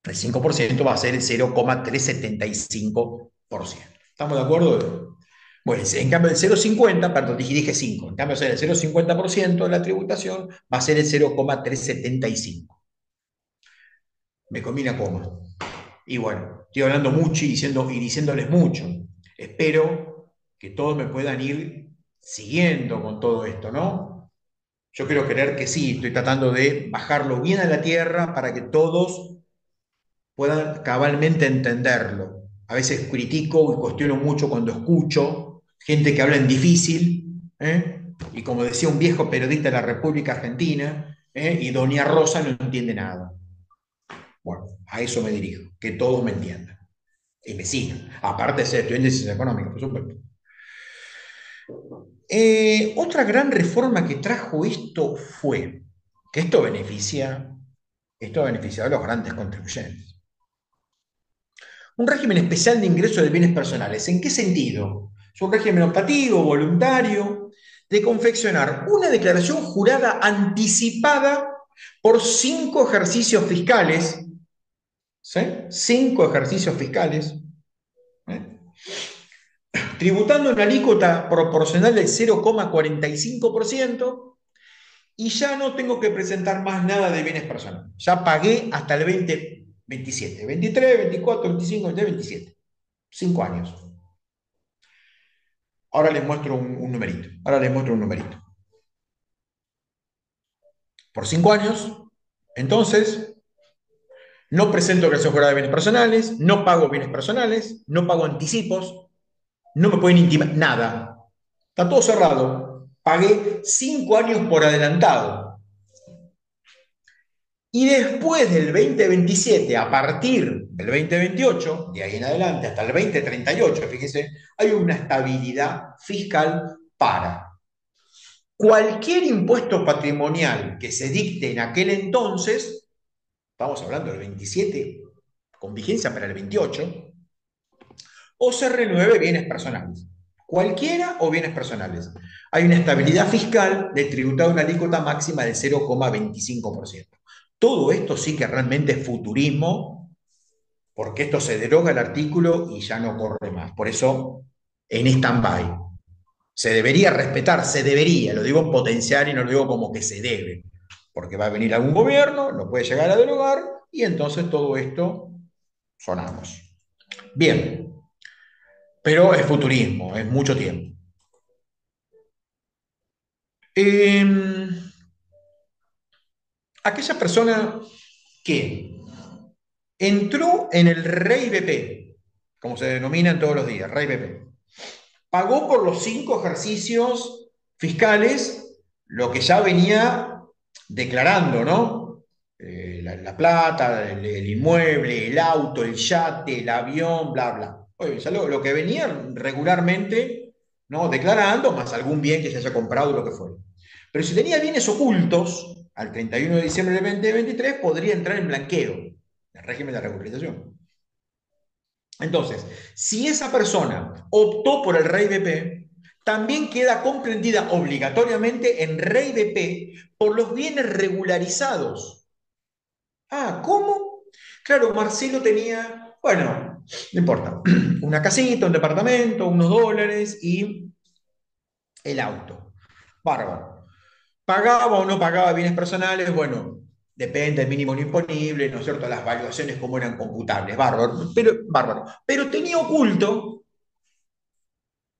el 5%, va a ser el 0,375%. ¿Estamos de acuerdo? Bueno, en cambio del 0,50, perdón, dije 5, en cambio de ser el 0,50% de la tributación, va a ser el 0,375. Me comí una coma. Y bueno, estoy hablando mucho y diciéndoles mucho. Espero que todos me puedan ir siguiendo con todo esto, ¿no? Yo quiero creer que sí, estoy tratando de bajarlo bien a la tierra para que todos puedan cabalmente entenderlo. A veces critico y cuestiono mucho cuando escucho gente que habla en difícil, y como decía un viejo periodista de la República Argentina, y Doña Rosa no entiende nada. Bueno, a eso me dirijo, que todos me entiendan y me sigan, aparte de ser estudiante de ciencias económicas, por supuesto. Otra gran reforma que trajo esto fue que esto beneficia a los grandes contribuyentes. Un régimen especial de ingreso de bienes personales. ¿En qué sentido? Es un régimen optativo, voluntario, de confeccionar una declaración jurada anticipada por 5 ejercicios fiscales. ¿Sí? 5 ejercicios fiscales. ¿Eh? Tributando una alícuota proporcional del 0,45%, y ya no tengo que presentar más nada de bienes personales. Ya pagué hasta el 2027, 23, 24, 25, 26, 27. 5 años. Ahora les muestro un numerito. Ahora les muestro un numerito. Por 5 años, entonces, no presento declaración jurada de bienes personales, no pago bienes personales, no pago anticipos, no me pueden intimar, nada. Está todo cerrado. Pagué 5 años por adelantado. Y después del 2027, a partir del 2028, de ahí en adelante hasta el 2038, fíjese, hay una estabilidad fiscal para cualquier impuesto patrimonial que se dicte en aquel entonces, estamos hablando del 27, con vigencia para el 28, o se renueve bienes personales. Cualquiera o bienes personales. Hay una estabilidad fiscal de tributar una alícuota máxima del 0,25%. Todo esto sí que realmente es futurismo, porque esto se deroga el artículo y ya no corre más. Por eso, en stand-by. Se debería respetar, se debería, lo digo en potencial y no lo digo como que se debe, porque va a venir algún gobierno, lo puede llegar a derogar y entonces todo esto sonamos. Bien, pero es futurismo, es mucho tiempo. Eh, Aquella persona que entró en el Rey BP, como se denomina en todos los días, Rey BP, pagó por los 5 ejercicios fiscales lo que ya venía declarando, ¿no? la plata, el inmueble, el auto, el yate, el avión, bla, bla. Oye, ya lo que venía regularmente, ¿no? Declarando, más algún bien que se haya comprado, lo que fuera. Pero si tenía bienes ocultos, al 31 de diciembre del 2023 podría entrar en blanqueo, el régimen de regularización. Entonces, si esa persona optó por el REI BP, también queda comprendida obligatoriamente en REI BP por los bienes regularizados. Ah, ¿cómo? Claro, Marcelo tenía, bueno, no importa, una casita, un departamento, unos dólares y el auto. Bárbaro. ¿Pagaba o no pagaba bienes personales? Bueno, depende del mínimo no imponible, ¿no es cierto? Las valuaciones cómo eran computables, bárbaro. Bárbaro. Pero tenía oculto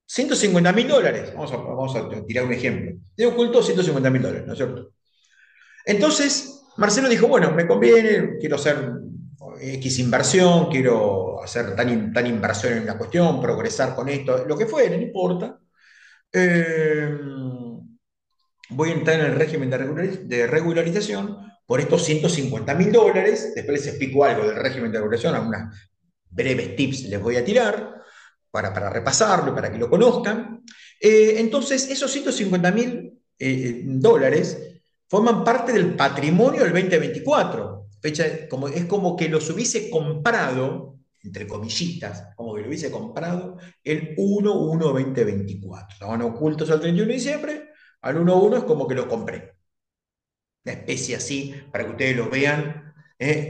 $150.000. Vamos a tirar un ejemplo. Tenía oculto $150.000, ¿no es cierto? Entonces, Marcelo dijo, bueno, me conviene, quiero hacer X inversión, quiero hacer tan inversión en una cuestión, progresar con esto, lo que fuera, no importa. Eh, Voy a entrar en el régimen de regularización por estos $150.000. Después les explico algo del régimen de regularización, algunas breves tips les voy a tirar para repasarlo, para que lo conozcan. Entonces, esos $150.000 forman parte del patrimonio del 2024. Fecha, es como que los hubiese comprado, entre comillitas, como que lo hubiese comprado el 1/1/2024. Estaban ocultos al 31 de diciembre, al 1/1 es como que los compré. Una especie así, para que ustedes lo vean,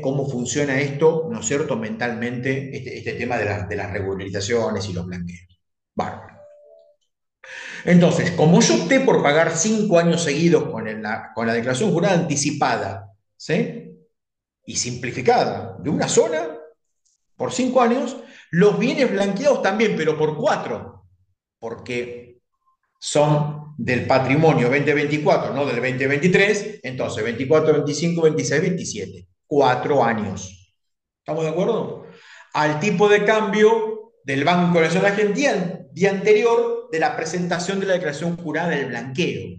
cómo funciona esto, ¿no es cierto?, mentalmente, este tema de las regularizaciones y los blanqueos. Bárbaro. Entonces, como yo opté por pagar 5 años seguidos con la declaración jurada anticipada, ¿sí? Y simplificada, de una sola, por 5 años, los bienes blanqueados también, pero por 4, porque son del patrimonio 2024, no del 2023, entonces 24, 25, 26, 27, 4 años. ¿Estamos de acuerdo? Al tipo de cambio del Banco Nacional Argentina día anterior de la presentación de la declaración jurada del blanqueo.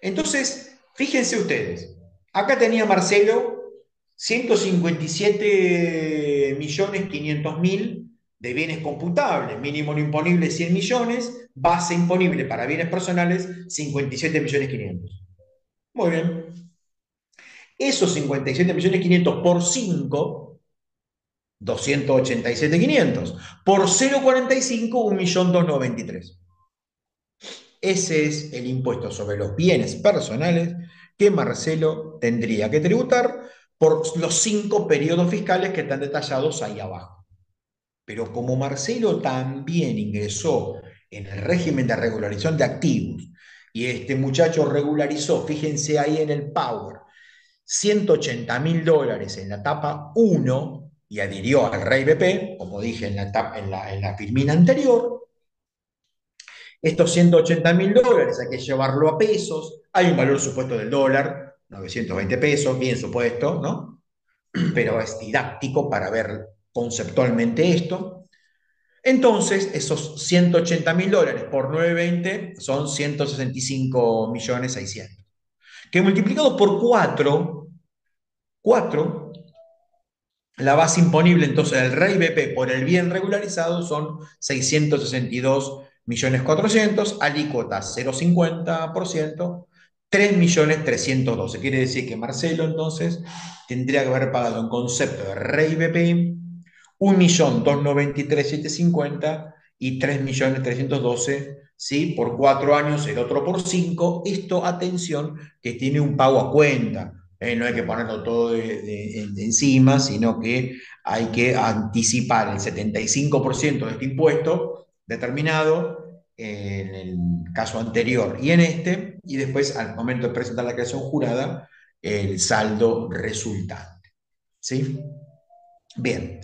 Entonces, fíjense ustedes, acá tenía Marcelo 157.500.000 de bienes computables, mínimo no imponible 100 millones, base imponible para bienes personales 57.500.000. Muy bien. Esos 57.500.000 por 5, 287.500. Por 0,45, 1.293. Ese es el impuesto sobre los bienes personales que Marcelo tendría que tributar por los 5 periodos fiscales que están detallados ahí abajo. Pero como Marcelo también ingresó en el régimen de regularización de activos y este muchacho regularizó, fíjense ahí en el Power, $180.000 en la etapa 1 y adhirió al REI BP, como dije en la filmina anterior. Estos $180.000 hay que llevarlo a pesos. Hay un valor supuesto del dólar, 920 pesos, bien supuesto, ¿no? Pero es didáctico para ver conceptualmente esto. Entonces, esos $180.000 por 920 son 165.600.000. Que multiplicado por 4, la base imponible entonces del REI BP por el bien regularizado son 662.400.000, alícuota 0,50%, 3.312.000. Quiere decir que Marcelo entonces tendría que haber pagado en concepto de REI BP 1.293.750 y 3.312.000, ¿sí? Por 4 años, el otro por 5. Esto, atención, que tiene un pago a cuenta. No hay que ponerlo todo de encima, sino que hay que anticipar el 75% de este impuesto determinado en el caso anterior y en este, y después al momento de presentar la declaración jurada, el saldo resultante. ¿Sí? Bien.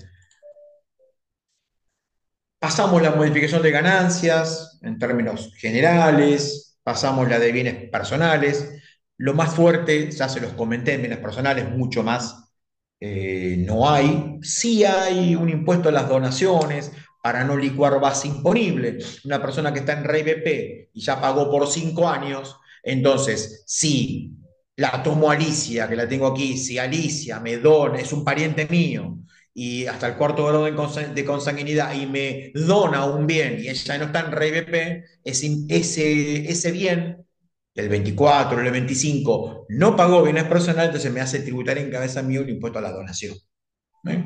Pasamos la modificación de ganancias en términos generales, pasamos la de bienes personales. Lo más fuerte, ya se los comenté, en bienes personales, mucho más no hay. Sí hay un impuesto a las donaciones para no licuar base imponible. Una persona que está en REI BP y ya pagó por 5 años, entonces sí. la tomo a Alicia, que la tengo aquí, si Alicia me dona, es un pariente mío, y hasta el cuarto grado de consanguinidad, y me dona un bien, y ella no está en Rey BP, ese bien, el 24, el 25, no pagó bienes personales, entonces me hace tributar en cabeza mío el impuesto a la donación. ¿Eh?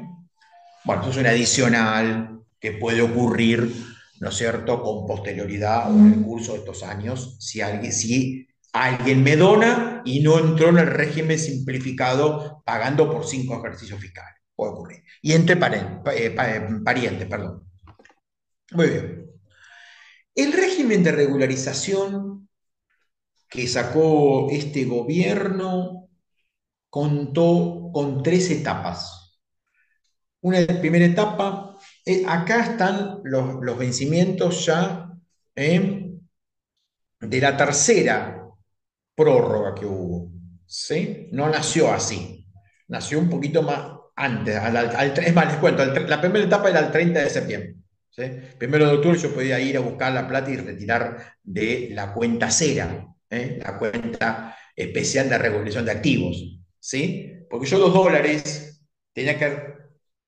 Bueno, eso es un adicional que puede ocurrir, ¿no es cierto?, con posterioridad o en el curso de estos años, si alguien me dona y no entró en el régimen simplificado pagando por 5 ejercicios fiscales. Puede ocurrir. Y entre parientes, perdón. Muy bien. El régimen de regularización que sacó este gobierno contó con 3 etapas. Una primera etapa, acá están los vencimientos ya eh, de la tercera prórroga que hubo. ¿Sí? No nació así, nació un poquito más antes. Es más, les cuento, la primera etapa era el 30 de septiembre. ¿Sí? Primero de octubre yo podía ir a buscar la plata y retirar de la cuenta cera, la cuenta especial de regulación de activos. ¿Sí? Porque yo los dólares tenía que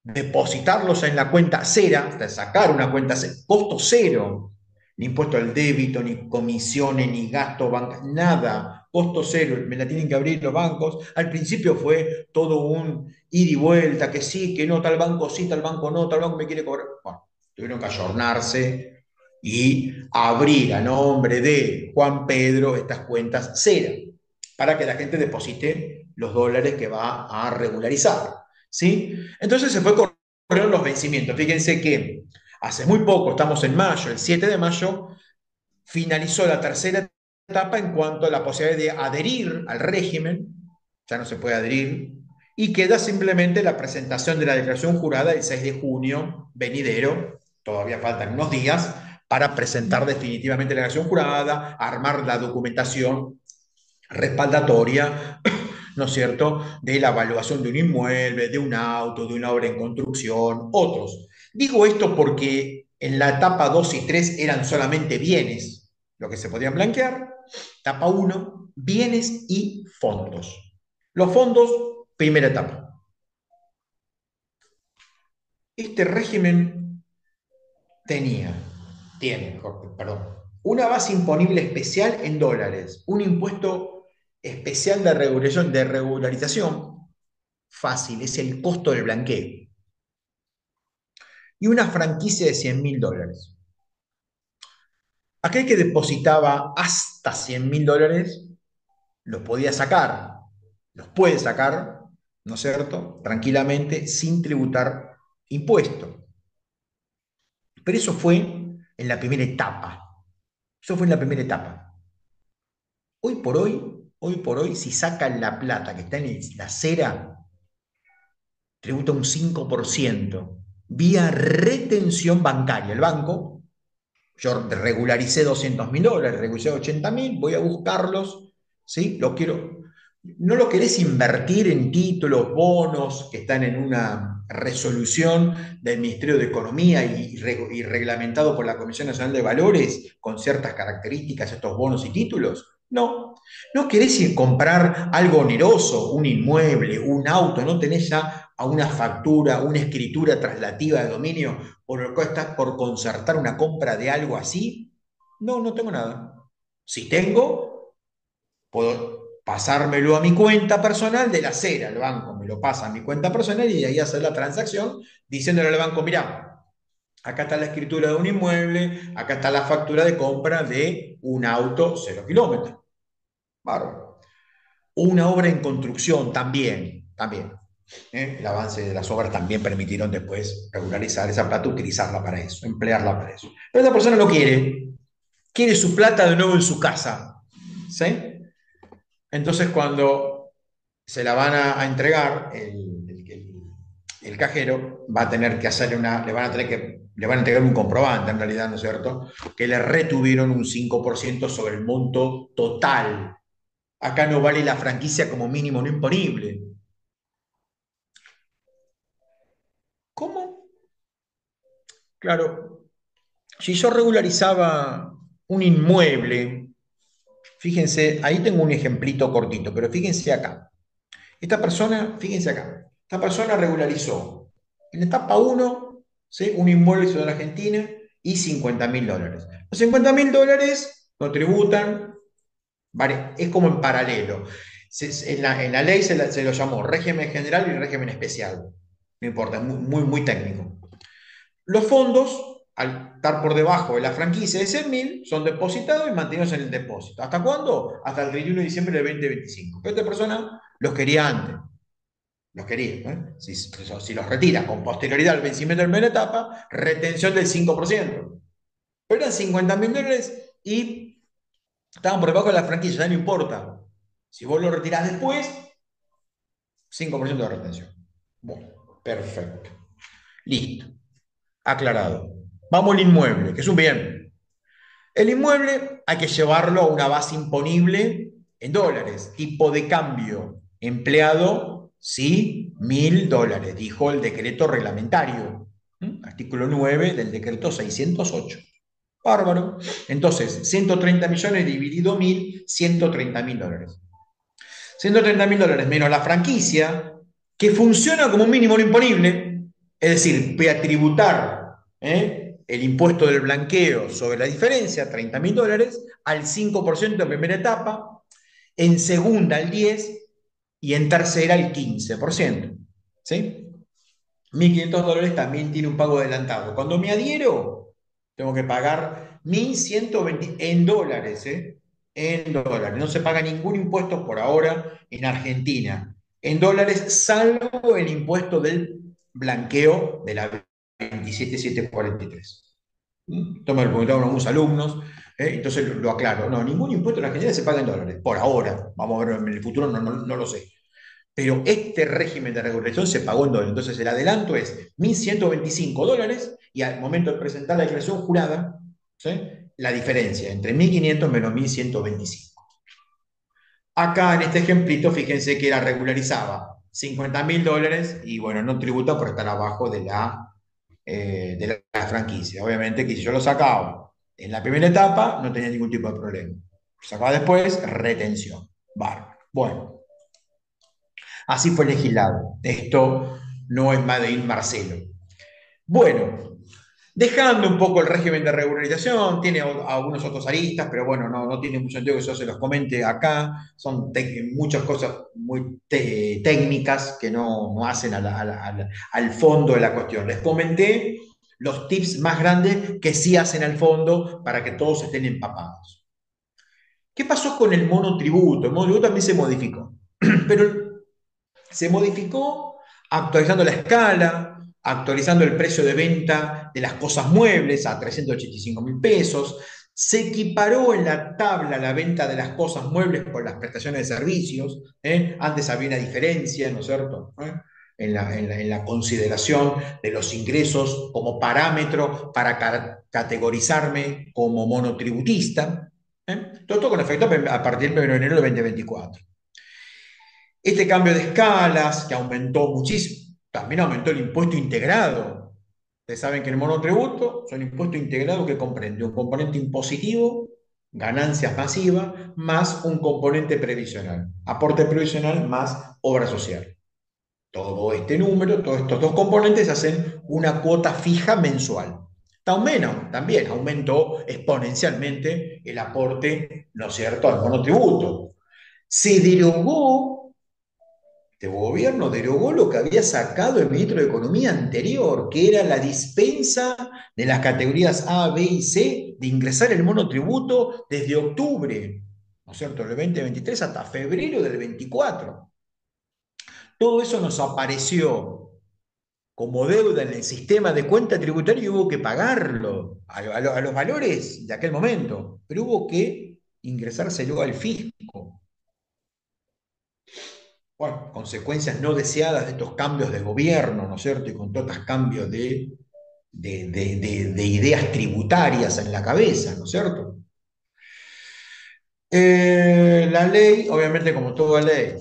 depositarlos en la cuenta cera, hasta sacar una cuenta cera, costo cero, ni impuesto al débito, ni comisiones, ni gasto bancario, nada, costo cero, me la tienen que abrir los bancos. Al principio fue todo un ida y vuelta, que sí, que no, tal banco sí, tal banco no, tal banco me quiere cobrar. Bueno, tuvieron que ayornarse y abrir a nombre de Juan Pedro estas cuentas cera, para que la gente deposite los dólares que va a regularizar. ¿Sí? Entonces se fue corriendo los vencimientos. Fíjense que hace muy poco, estamos en mayo, el 7 de mayo, finalizó la tercera etapa en cuanto a la posibilidad de adherir al régimen, ya no se puede adherir, y queda simplemente la presentación de la declaración jurada el 6 de junio venidero, todavía faltan unos días, para presentar definitivamente la declaración jurada, armar la documentación respaldatoria, ¿no es cierto?, de la evaluación de un inmueble, de un auto, de una obra en construcción, otros. Digo esto porque en la etapa 2 y 3 eran solamente bienes, lo que se podían blanquear. Etapa uno, bienes y fondos. Los fondos, primera etapa. Este régimen tenía, tiene, perdón, una base imponible especial en dólares, un impuesto especial de regularización fácil, es el costo del blanqueo, y una franquicia de $100.000. Aquel que depositaba hasta $100.000 los podía sacar, los puede sacar, ¿no es cierto?, tranquilamente, sin tributar impuesto. Pero eso fue en la primera etapa. Eso fue en la primera etapa. Hoy por hoy, si sacan la plata que está en la cera, tributa un 5% vía retención bancaria. El banco, yo regularicé $200.000, regularicé 80.000, voy a buscarlos, ¿sí? No lo querés invertir en títulos, bonos que están en una resolución del Ministerio de Economía y reglamentado por la Comisión Nacional de Valores con ciertas características estos bonos y títulos. No, no querés ir a comprar algo oneroso, un inmueble, un auto, no tenés ya a una factura, una escritura traslativa de dominio por lo cual estás por concertar una compra de algo así. No, no tengo nada. Si tengo, puedo pasármelo a mi cuenta personal de la cera. El banco me lo pasa a mi cuenta personal y de ahí hacer la transacción diciéndole al banco, mira, acá está la escritura de un inmueble, acá está la factura de compra de un auto 0 kilómetros. Bárbaro. Una obra en construcción también. El avance de las obras también permitieron después regularizar esa plata, utilizarla para eso, emplearla para eso. Pero esa persona no quiere su plata de nuevo en su casa. ¿Sí? Entonces cuando se la van a entregar, el cajero va a tener que hacerle le van a entregar un comprobante en realidad, ¿no es cierto? Que le retuvieron un 5% sobre el monto total. Acá no vale la franquicia como mínimo no imponible. ¿Cómo? Claro, si yo regularizaba un inmueble Fíjense, ahí tengo un ejemplito cortito, pero fíjense acá. Esta persona, fíjense acá, esta persona regularizó en etapa uno, ¿sí? Un inmueble en Ciudad Argentina y $50.000. Los $50.000 no tributan, vale, es como en paralelo. En la ley se lo llamó régimen general y régimen especial. No importa, es muy, muy, muy técnico. Los fondos, al estar por debajo de la franquicia de 100.000, son depositados y mantenidos en el depósito. ¿Hasta cuándo? Hasta el 31 de diciembre del 2025. Pero esta persona los quería antes. Los quería. Si los retira con posterioridad al vencimiento de la primera etapa, retención del 5%. Pero eran $50.000 y estaban por debajo de la franquicia, ya no importa. Si vos lo retirás después, 5% de retención. Bueno, perfecto. Listo. Aclarado. Vamos al inmueble, que es un bien. El inmueble hay que llevarlo a una base imponible en dólares. Tipo de cambio empleado, sí, $1.000, dijo el decreto reglamentario. Artículo 9 del decreto 608. Bárbaro. Entonces, 130 millones dividido 1.000, $130.000. $130.000 menos la franquicia, que funciona como un mínimo no imponible, es decir, voy a tributar el impuesto del blanqueo sobre la diferencia, $30.000, al 5% en primera etapa, en segunda al 10% y en tercera al 15%. ¿Sí? $1.500 también tiene un pago adelantado. Cuando me adhiero, tengo que pagar 1.120 en dólares, ¿eh? En dólares. No se paga ningún impuesto por ahora en Argentina. En dólares, salvo el impuesto del blanqueo de la 27743. Esto me lo preguntaron algunos alumnos, entonces lo aclaro. No, ningún impuesto en Argentina se paga en dólares. Por ahora. Vamos a ver en el futuro, no lo sé. Pero este régimen de regularización se pagó en dólares. Entonces el adelanto es $1.125 y al momento de presentar la declaración jurada, ¿sí? La diferencia entre 1.500 menos 1.125. Acá en este ejemplito, fíjense que la regularizaba $50.000 y bueno, no tributa por estar abajo de la franquicia. Obviamente que si yo lo sacaba en la primera etapa, no tenía ningún tipo de problema. Lo sacaba después, retención. Bárbaro. Bueno. Así fue legislado. Esto no es Made in Marcelo. Bueno, dejando un poco el régimen de regularización, tiene algunos otros aristas, pero bueno, no tiene mucho sentido que yo se los comente acá. Son muchas cosas muy técnicas que no hacen al fondo de la cuestión. Les comenté los tips más grandes que sí hacen al fondo para que todos estén empapados. ¿Qué pasó con el monotributo? El monotributo también se modificó, pero se modificó actualizando la escala, actualizando el precio de venta de las cosas muebles a 385.000 pesos. Se equiparó en la tabla la venta de las cosas muebles con las prestaciones de servicios. Antes había una diferencia, ¿no es cierto? En la consideración de los ingresos como parámetro para categorizarme como monotributista. Todo esto con efecto a partir del 1 de enero de 2024. Este cambio de escalas, que aumentó muchísimo, también aumentó el impuesto integrado. Ustedes saben que el monotributo es un impuesto integrado que comprende un componente impositivo, ganancias masivas, más un componente previsional, aporte previsional más obra social. Todo este número, todos estos dos componentes hacen una cuota fija mensual. También aumentó exponencialmente el aporte, ¿no es cierto?, al monotributo. Se derogó este gobierno derogó lo que había sacado el ministro de Economía anterior, que era la dispensa de las categorías A, B y C de ingresar el monotributo desde octubre, ¿no es cierto?, del 2023 hasta febrero del 24. Todo eso nos apareció como deuda en el sistema de cuenta tributaria y hubo que pagarlo a los valores de aquel momento, pero hubo que ingresárselo al fisco. Bueno, consecuencias no deseadas de estos cambios de gobierno, ¿no es cierto? Y con todos estos cambios de ideas tributarias en la cabeza, ¿no es cierto? La ley, obviamente, como toda ley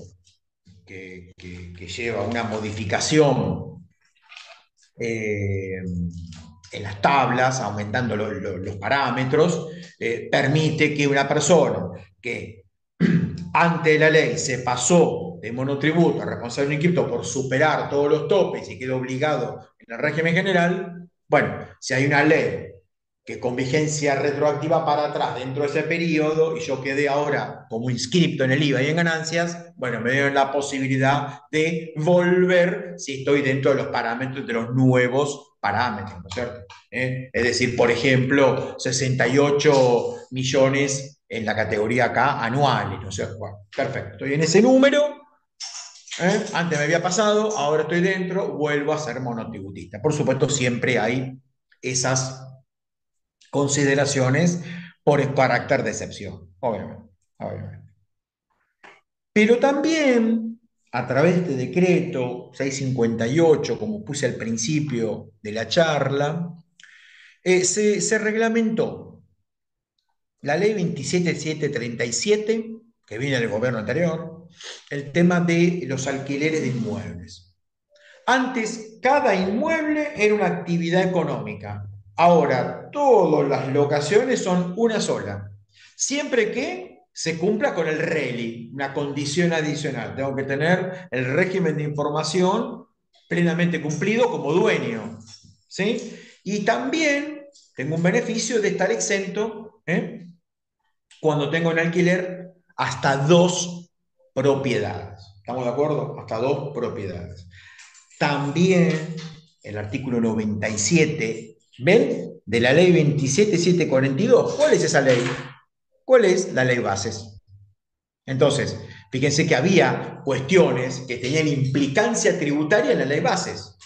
que lleva una modificación en las tablas, aumentando los parámetros, permite que una persona que ante la ley se pasó de monotributo a responsable inscripto por superar todos los topes y quedó obligado en el régimen general, bueno, si hay una ley que con vigencia retroactiva para atrás dentro de ese periodo y yo quedé ahora como inscripto en el IVA y en ganancias, bueno, me dieron la posibilidad de volver si estoy dentro de los parámetros de los nuevos parámetros, ¿no es cierto? Es decir, por ejemplo, 68 millones en la categoría acá anuales, ¿no es cierto? Bueno, perfecto, estoy en ese número. Antes me había pasado, ahora estoy dentro, vuelvo a ser monotributista. Por supuesto, siempre hay esas consideraciones por el carácter de excepción, obviamente, obviamente. Pero también, a través de este decreto 658, como puse al principio de la charla, se reglamentó la ley 27737, que viene del gobierno anterior, el tema de los alquileres de inmuebles. Antes, cada inmueble era una actividad económica. Ahora, todas las locaciones son una sola. Siempre que se cumpla con el RELI, una condición adicional. Tengo que tener el régimen de información plenamente cumplido como dueño. ¿Sí? Y también tengo un beneficio de estar exento, cuando tengo en alquiler hasta dos propiedades. ¿Estamos de acuerdo? Hasta dos propiedades. También el artículo 97, ¿ven? De la ley 27742. ¿Cuál es esa ley? ¿Cuál es la ley bases? Entonces, fíjense que había cuestiones que tenían implicancia tributaria en la ley bases.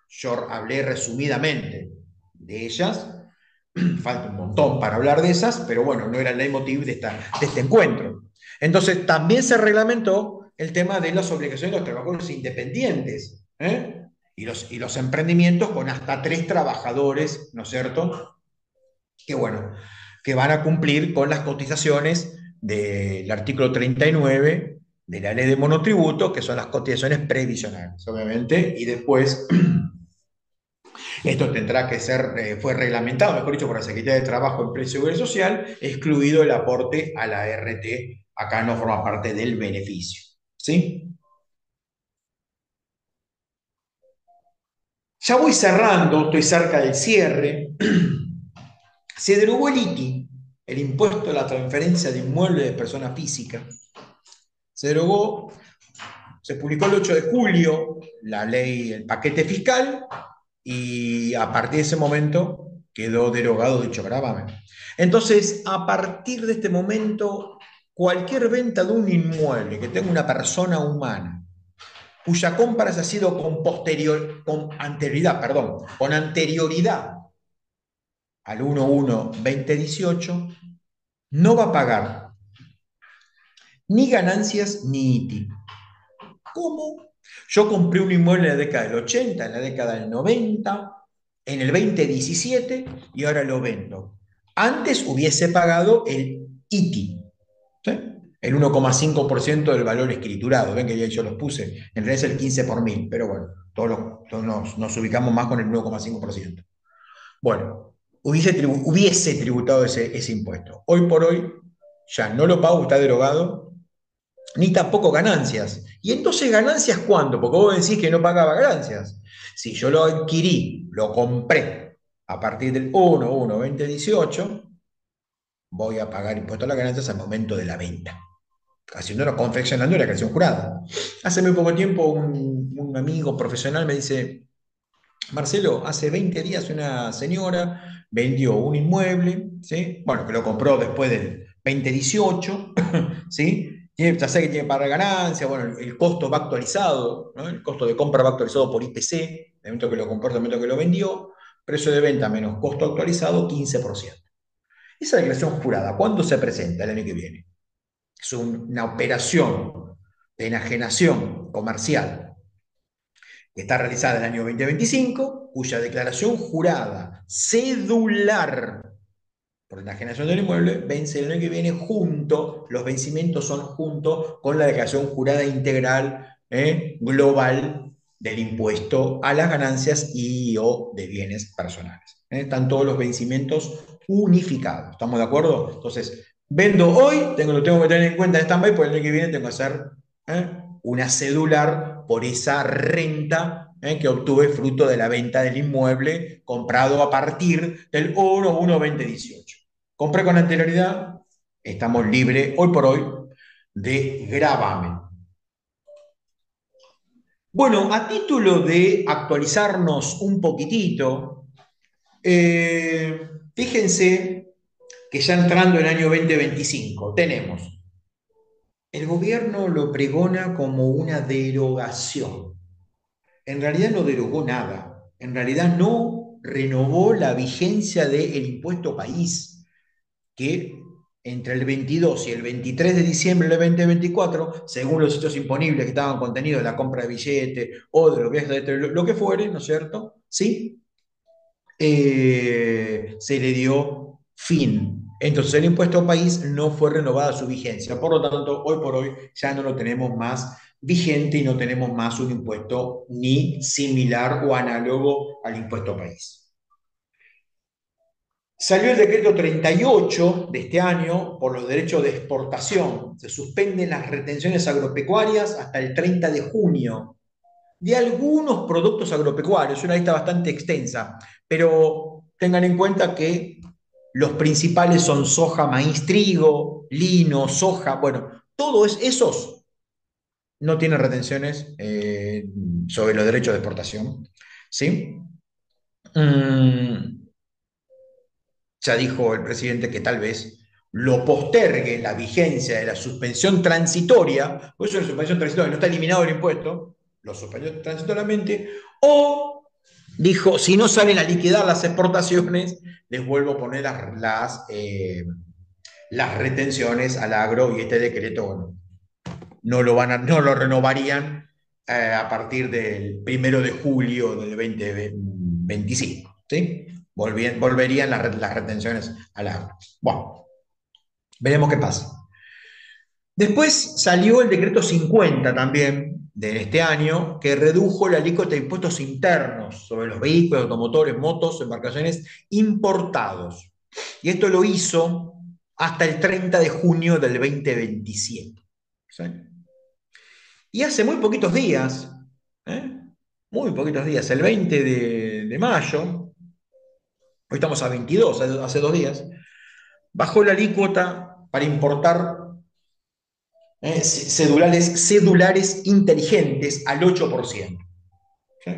Yo hablé resumidamente de ellas. Falta un montón para hablar de esas, pero bueno, no era el leitmotiv de este encuentro. Entonces, también se reglamentó el tema de las obligaciones de los trabajadores independientes, y los emprendimientos con hasta 3 trabajadores, ¿no es cierto? Que bueno, que van a cumplir con las cotizaciones del artículo 39 de la ley de monotributo, que son las cotizaciones previsionales, obviamente, y después esto tendrá que ser, fue reglamentado, mejor dicho, por la Secretaría de Trabajo, Empleo y Seguridad Social, excluido el aporte a la RT, acá no forma parte del beneficio. ¿Sí? Ya voy cerrando, estoy cerca del cierre. Se derogó el ITI, el impuesto a la transferencia de inmuebles de persona física. Se derogó, se publicó el 8 de julio la ley, el paquete fiscal, y a partir de ese momento quedó derogado dicho gravamen. Entonces, a partir de este momento, cualquier venta de un inmueble que tenga una persona humana, cuya compra haya sido con anterioridad al 1/1/2018, no va a pagar ni ganancias ni ITI. ¿Cómo? Yo compré un inmueble en la década del 80, en la década del 90, en el 2017 y ahora lo vendo. Antes hubiese pagado el ITI, ¿sí? El 1,5% del valor escriturado. Ven que ya yo los puse. En realidad es el 15 por mil, pero bueno, todos nos ubicamos más con el 1,5%. Bueno, hubiese tributado ese impuesto. Hoy por hoy ya no lo pago, está derogado, ni tampoco ganancias. ¿Y entonces ganancias cuándo? Porque vos decís que no pagaba ganancias. Si yo lo adquirí, lo compré a partir del 1/1/2018, voy a pagar impuesto a las ganancias al momento de la venta, haciendo, confeccionando la declaración jurada. Hace muy poco tiempo un amigo profesional me dice: Marcelo, hace 20 días una señora vendió un inmueble, ¿sí? Bueno, que lo compró después del 2018, ¿sí? Ya sé que tiene que pagar ganancias, bueno, el costo va actualizado, ¿no? El costo de compra va actualizado por IPC, el momento que lo compró, el momento que lo vendió, precio de venta menos costo actualizado, 15%. Esa declaración jurada, ¿cuándo se presenta? El año que viene. Es una operación de enajenación comercial que está realizada en el año 2025, cuya declaración jurada cedular por enajenación del inmueble vence el año que viene junto, los vencimientos son junto con la declaración jurada integral, global del impuesto a las ganancias y o de bienes personales. Están todos los vencimientos unificados, ¿estamos de acuerdo? Entonces, Vendo hoy, lo tengo que tener en cuenta en stand-by, porque el año que viene tengo que hacer una cedular por esa renta que obtuve fruto de la venta del inmueble comprado a partir del 1/1/2018. Compré con anterioridad, estamos libres hoy por hoy de gravamen. Bueno, a título de actualizarnos un poquitito, fíjense que ya entrando en el año 2025 tenemos, el gobierno lo pregona como una derogación. En realidad no derogó nada, en realidad no renovó la vigencia del impuesto país, que entre el 22 y el 23 de diciembre del 2024, según los hechos imponibles que estaban contenidos en la compra de billetes o de lo que es lo que fuere, ¿no es cierto? ¿Sí? Se le dio fin. Entonces el impuesto país no fue renovada su vigencia. Por lo tanto, hoy por hoy ya no lo tenemos más vigente y no tenemos más un impuesto ni similar o análogo al impuesto país. Salió el decreto 38 de este año por los derechos de exportación. Se suspenden las retenciones agropecuarias hasta el 30 de junio de algunos productos agropecuarios, una lista bastante extensa, pero tengan en cuenta que los principales son soja, maíz, trigo, lino, soja, bueno, todos esos no tienen retenciones sobre los derechos de exportación, ¿sí? Mm, ya dijo el presidente que tal vez lo postergue la vigencia de la suspensión transitoria, por eso es una suspensión transitoria, no está eliminado el impuesto, lo suspendió transitoriamente, o dijo, si no salen a liquidar las exportaciones, les vuelvo a poner las retenciones al agro y este decreto, bueno, no lo renovarían a partir del 1 de julio del 2025, ¿sí? Volverían las retenciones al agro. Bueno, veremos qué pasa. Después salió el decreto 50 también de este año, que redujo la alícuota de impuestos internos sobre los vehículos, automotores, motos, embarcaciones importados. Y esto lo hizo hasta el 30 de junio del 2027. ¿Sí? Y hace muy poquitos días, ¿eh? Muy poquitos días, el 20 de mayo, hoy estamos a 22, hace 2 días, bajó la alícuota para importar cedulares inteligentes al 8%. ¿Sí?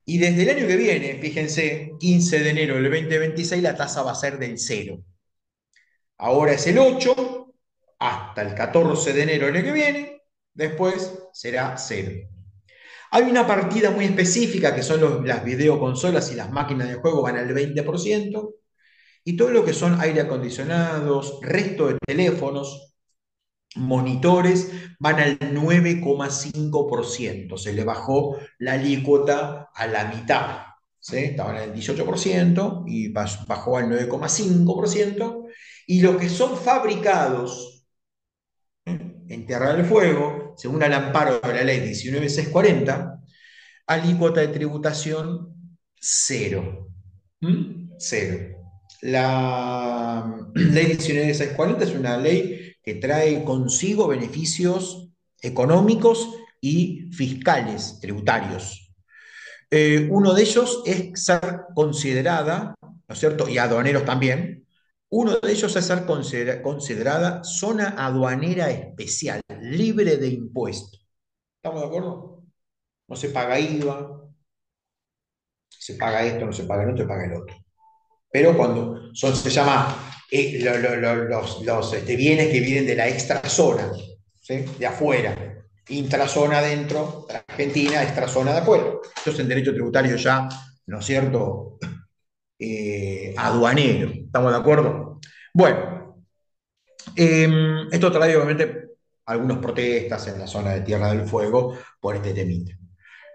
Y desde el año que viene, fíjense, 15 de enero del 2026, la tasa va a ser del 0. Ahora es el 8 hasta el 14 de enero del año que viene, después será 0. Hay una partida muy específica que son las videoconsolas y las máquinas de juego van al 20%, y todo lo que son aire acondicionados, resto de teléfonos, monitores, van al 9,5%. Se le bajó la alícuota a la mitad. ¿Sí? Estaban en el 18% y bajó al 9,5%. Y los que son fabricados en Tierra del Fuego, según el amparo de la ley 19640, alícuota de tributación cero. Cero. La ley 19640 es una ley que trae consigo beneficios económicos y fiscales, tributarios. Uno de ellos es ser considerada, ¿no es cierto? Y aduaneros también. Uno de ellos es ser considerada zona aduanera especial, libre de impuestos. ¿Estamos de acuerdo? No se paga IVA, se paga esto, no se paga el otro, se paga el otro. Pero cuando se llama los bienes que vienen de la extrazona, ¿sí? De afuera, intrazona adentro, de Argentina, extrazona de afuera. Esto es en derecho tributario ya, ¿no es cierto? Aduanero, ¿estamos de acuerdo? Bueno, esto trae obviamente algunas protestas en la zona de Tierra del Fuego por este temita.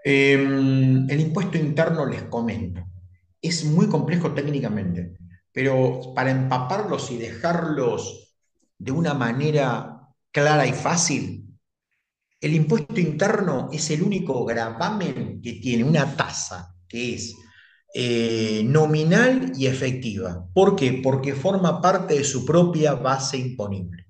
El impuesto interno, les comento, es muy complejo técnicamente, pero para empaparlos y dejarlos de una manera clara y fácil, el impuesto interno es el único gravamen que tiene una tasa, que es nominal y efectiva. ¿Por qué? Porque forma parte de su propia base imponible.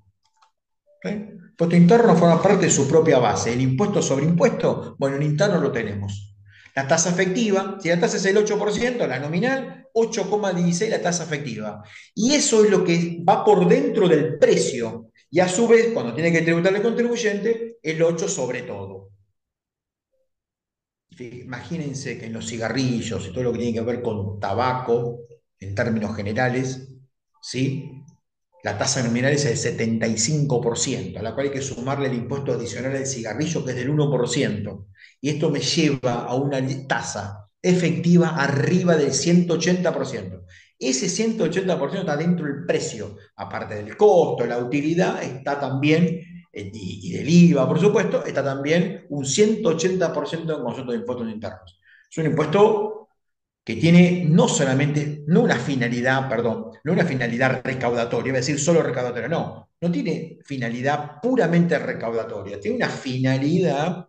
¿Sí? El impuesto interno forma parte de su propia base. El impuesto sobre impuesto, bueno, en interno lo tenemos. La tasa efectiva, si la tasa es el 8%, la nominal, 8,16 la tasa efectiva. Y eso es lo que va por dentro del precio. Y a su vez, cuando tiene que tributar el contribuyente, el 8 sobre todo. Imagínense que en los cigarrillos y todo lo que tiene que ver con tabaco, en términos generales, ¿sí? La tasa nominal es el 75%, a la cual hay que sumarle el impuesto adicional del cigarrillo, que es del 1%. Y esto me lleva a una tasa efectiva arriba del 180%. Ese 180% está dentro del precio, aparte del costo, la utilidad, está también, y del IVA, por supuesto, está también un 180% en concepto de impuestos internos. Es un impuesto que tiene no solamente, no una finalidad, perdón, no una finalidad recaudatoria, iba a decir solo recaudatoria, no, no tiene finalidad puramente recaudatoria, tiene una finalidad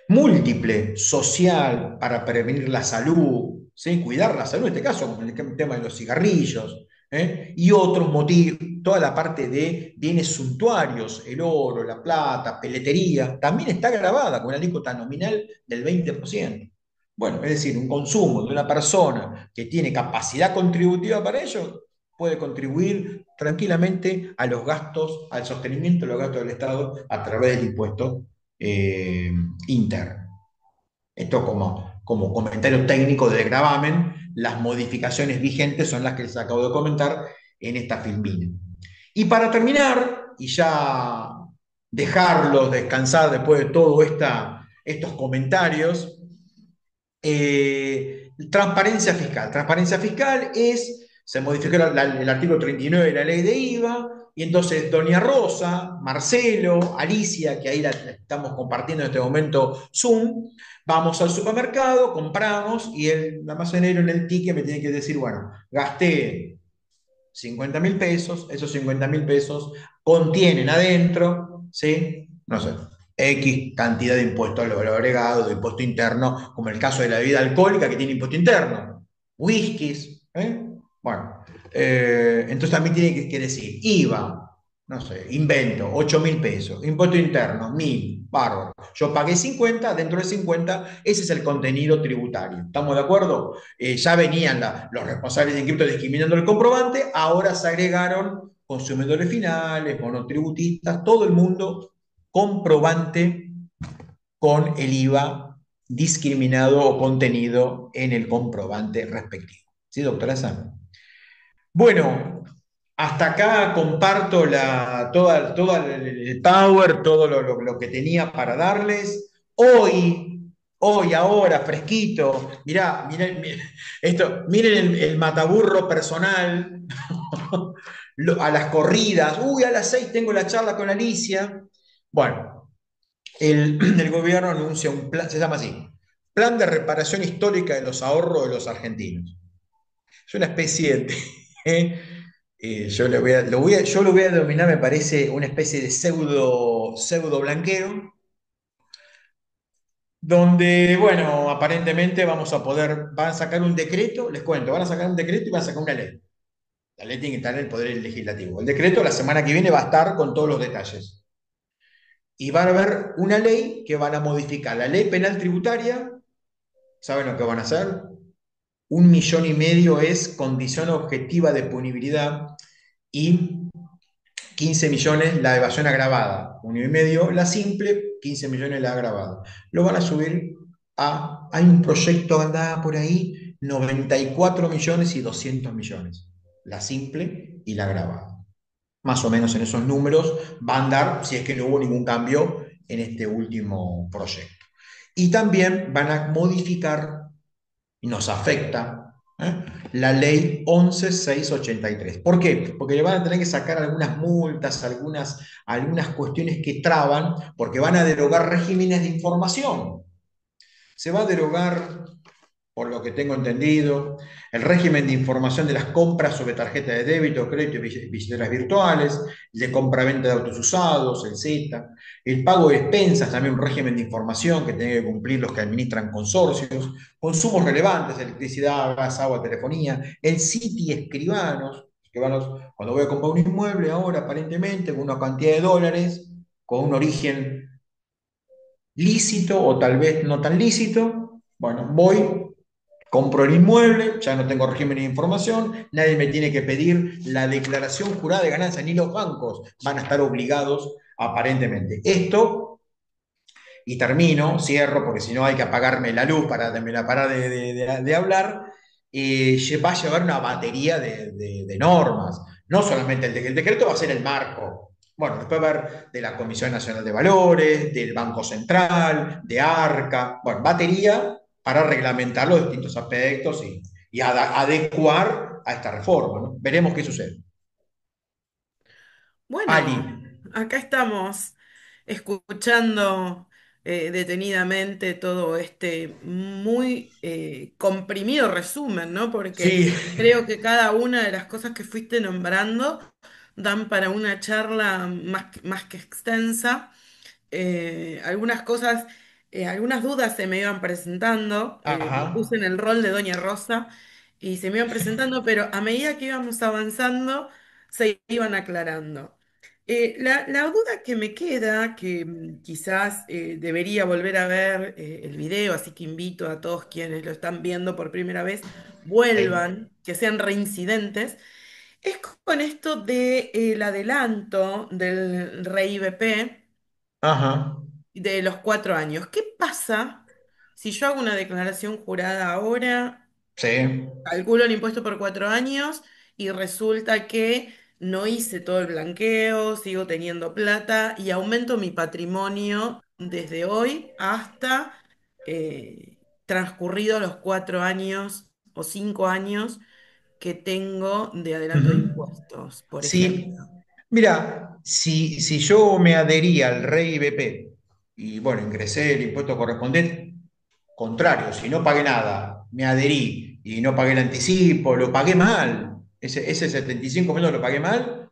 múltiple, social, para prevenir la salud, ¿sí? Cuidar la salud, en este caso, como en el tema de los cigarrillos, y otros motivos, toda la parte de bienes suntuarios, el oro, la plata, peletería, también está grabada con una alícuota nominal del 20%. Bueno, es decir, un consumo de una persona que tiene capacidad contributiva para ello puede contribuir tranquilamente a los gastos, al sostenimiento de los gastos del Estado a través del impuesto eh, interno. Esto como comentario técnico de gravamen, las modificaciones vigentes son las que les acabo de comentar en esta filmina. Y para terminar, y ya dejarlos descansar después de todos estos comentarios, transparencia fiscal. Transparencia fiscal es, se modificó el artículo 39 de la ley de IVA, y entonces doña Rosa, Marcelo, Alicia, que ahí la estamos compartiendo en este momento Zoom, vamos al supermercado, compramos, y el almacenero en el ticket me tiene que decir, bueno, gasté 50.000 pesos, esos 50.000 pesos contienen adentro, ¿sí? No sé, X cantidad de impuestos al valor agregado, de impuesto interno, como el caso de la bebida alcohólica que tiene impuesto interno, whiskies, ¿eh? Bueno, entonces también tiene que decir IVA, no sé, invento, 8.000 pesos, impuesto interno, 1.000, bárbaro. Yo pagué 50, dentro de 50, ese es el contenido tributario. ¿Estamos de acuerdo? Ya venían los responsables de inscripto discriminando el comprobante, ahora se agregaron consumidores finales, monotributistas, todo el mundo comprobante con el IVA discriminado o contenido en el comprobante respectivo. ¿Sí, doctora Sam? Bueno, hasta acá comparto todo el power, todo lo que tenía para darles. Hoy, ahora, fresquito, miren el mataburro personal, a las corridas, uy, a las 6 tengo la charla con Alicia. Bueno, el gobierno anuncia un plan, se llama así, Plan de Reparación Histórica de los Ahorros de los Argentinos. Es una especie de, yo lo voy a denominar, me parece, una especie de pseudo blanqueo, donde, bueno, aparentemente van a sacar un decreto, les cuento, van a sacar un decreto y van a sacar una ley. La ley tiene que estar en el Poder Legislativo. El decreto la semana que viene va a estar con todos los detalles. Y van a haber una ley que van a modificar la ley penal tributaria. ¿Saben lo que van a hacer? 1,5 millones es condición objetiva de punibilidad y 15 millones la evasión agravada, 1,5 la simple, 15 millones la agravada. Lo van a subir hay un proyecto andaba por ahí, 94 millones y 200 millones, la simple y la agravada. Más o menos en esos números va a andar si es que no hubo ningún cambio en este último proyecto. Y también van a modificar, y nos afecta, la ley 11.683. ¿Por qué? Porque le van a tener que sacar algunas multas, algunas cuestiones que traban, porque van a derogar regímenes de información. Se va a derogar por lo que tengo entendido, el régimen de información de las compras sobre tarjeta de débito, crédito y billeteras virtuales, el de compra-venta de autos usados, el Z, el pago de expensas, también un régimen de información que tienen que cumplir los que administran consorcios, consumos relevantes, electricidad, gas, agua, telefonía, el Citi escribanos, cuando voy a comprar un inmueble ahora aparentemente con una cantidad de dólares, con un origen lícito o tal vez no tan lícito, bueno, voy, compro el inmueble, ya no tengo régimen de información, nadie me tiene que pedir la declaración jurada de ganancia, ni los bancos van a estar obligados aparentemente. Esto, y termino, cierro, porque si no hay que apagarme la luz para parar de hablar, va a llevar una batería de normas. No solamente el decreto va a ser el marco. Bueno, después va a haber de la Comisión Nacional de Valores, del Banco Central, de ARCA, bueno, batería para reglamentar los distintos aspectos y adecuar a esta reforma, ¿no? Veremos qué sucede. Ali. Bueno, acá estamos escuchando detenidamente todo este muy comprimido resumen, ¿no? Porque Sí. creo que cada una de las cosas que fuiste nombrando dan para una charla más que extensa. Algunas cosas, algunas dudas se me iban presentando, me Ajá. puse en el rol de Doña Rosa y se me iban presentando, pero a medida que íbamos avanzando, se iban aclarando. La duda que me queda, que quizás debería volver a ver el video, así que invito a todos quienes lo están viendo por primera vez, Sí. vuelvan, que sean reincidentes, es con esto del adelanto del Rey BP Ajá. de los 4 años. ¿Qué pasa si yo hago una declaración jurada ahora, Sí. calculo el impuesto por 4 años y resulta que no hice todo el blanqueo, sigo teniendo plata y aumento mi patrimonio desde hoy hasta transcurridos los 4 años o 5 años que tengo de adelanto de Ujú. impuestos, por Sí, ejemplo? mira, si yo me adhería al Rey BP y bueno, ingresé el impuesto correspondiente, contrario, si no pagué nada, me adherí y no pagué el anticipo, lo pagué mal, ese 75% lo pagué mal,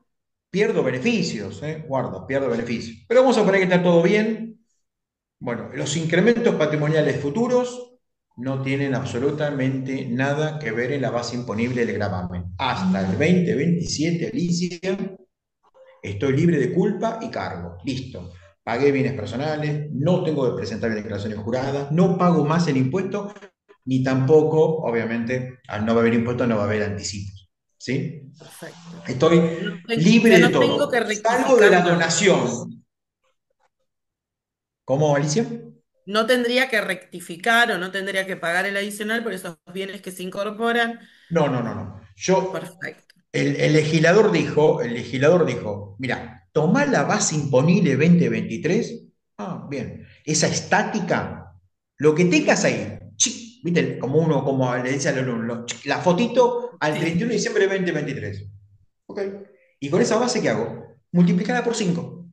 pierdo beneficios, guarda, pierdo beneficios. Pero vamos a poner que está todo bien. Bueno, los incrementos patrimoniales futuros no tienen absolutamente nada que ver en la base imponible del gravamen. Hasta el 2027, Alicia, estoy libre de culpa y cargo. Listo. Pagué bienes personales, no tengo que presentar declaraciones juradas, no pago más el impuesto, ni tampoco, obviamente, al no haber impuesto no va a haber anticipos. ¿Sí? Perfecto. Estoy O libre sea, de no tengo que todo, salvo de rectificar la nada. donación. ¿Cómo, Alicia? No tendría que rectificar o no tendría que pagar el adicional por esos bienes que se incorporan. No, no, no, no. Yo, Perfecto. el legislador dijo, mira, toma la base imponible 2023. Ah, bien. Esa estática, lo que tengas ahí, chic, ¿viste? Como uno, como le dice al alumno, chic, la fotito al Sí, 31 de diciembre de 2023. ¿Ok? Y con esa base, ¿qué hago? Multiplicarla por 5.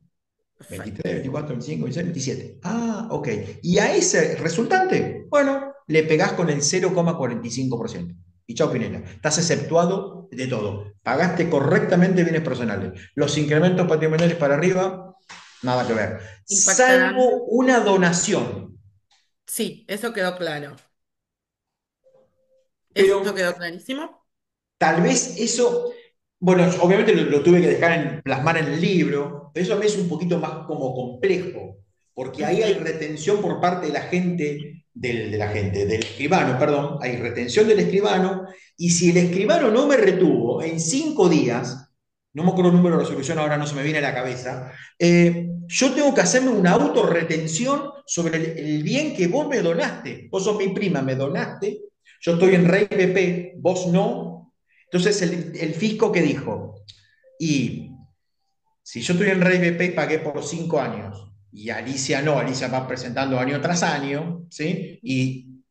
perfecto. 23, 24, 25, 26, 27. Ah, ok. Y a ese resultante, bueno, le pegás con el 0,45%. Y chao, Pinela. Estás exceptuado de todo. Pagaste correctamente bienes personales. Los incrementos patrimoniales para arriba, nada que ver. Impactarán. Salvo una donación. Sí, eso quedó claro. Pero Eso quedó clarísimo. tal vez eso, bueno, obviamente lo tuve que dejar plasmar en el libro, pero eso a mí es un poquito más como complejo, porque ahí hay Ujú. retención por parte de la gente, del escribano, perdón, hay retención del escribano, y si el escribano no me retuvo en 5 días, no me acuerdo el número de resolución, ahora no se me viene a la cabeza, yo tengo que hacerme una autorretención sobre el bien que vos me donaste. Vos sos mi prima, me donaste, yo estoy en Rey PP, vos no. Entonces el fisco que dijo, y si yo estoy en Rey BP y pagué por 5 años, y Alicia no, Alicia va presentando año tras año, ¿sí? Y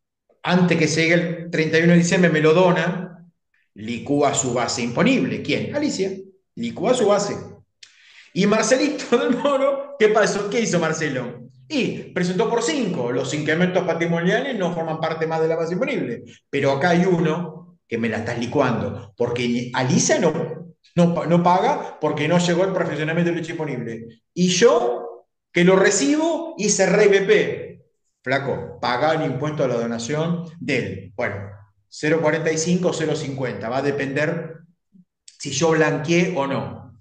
antes que llegue el 31 de diciembre me lo dona, licúa su base imponible. ¿Quién? Alicia. Licúa su Perfecto. base. Y Marcelito del Moro, ¿qué pasó? ¿Qué hizo Marcelo? Y presentó por 5. Los incrementos patrimoniales no forman parte más de la base imponible. Pero acá hay uno que me la estás licuando, porque Alicia no paga porque no llegó el perfeccionamiento del hecho imponible. Y yo, que lo recibo, hice rey BP. Flaco, paga el impuesto a la donación del, bueno, 0,45 o 0,50. Va a depender si yo blanqueé o no.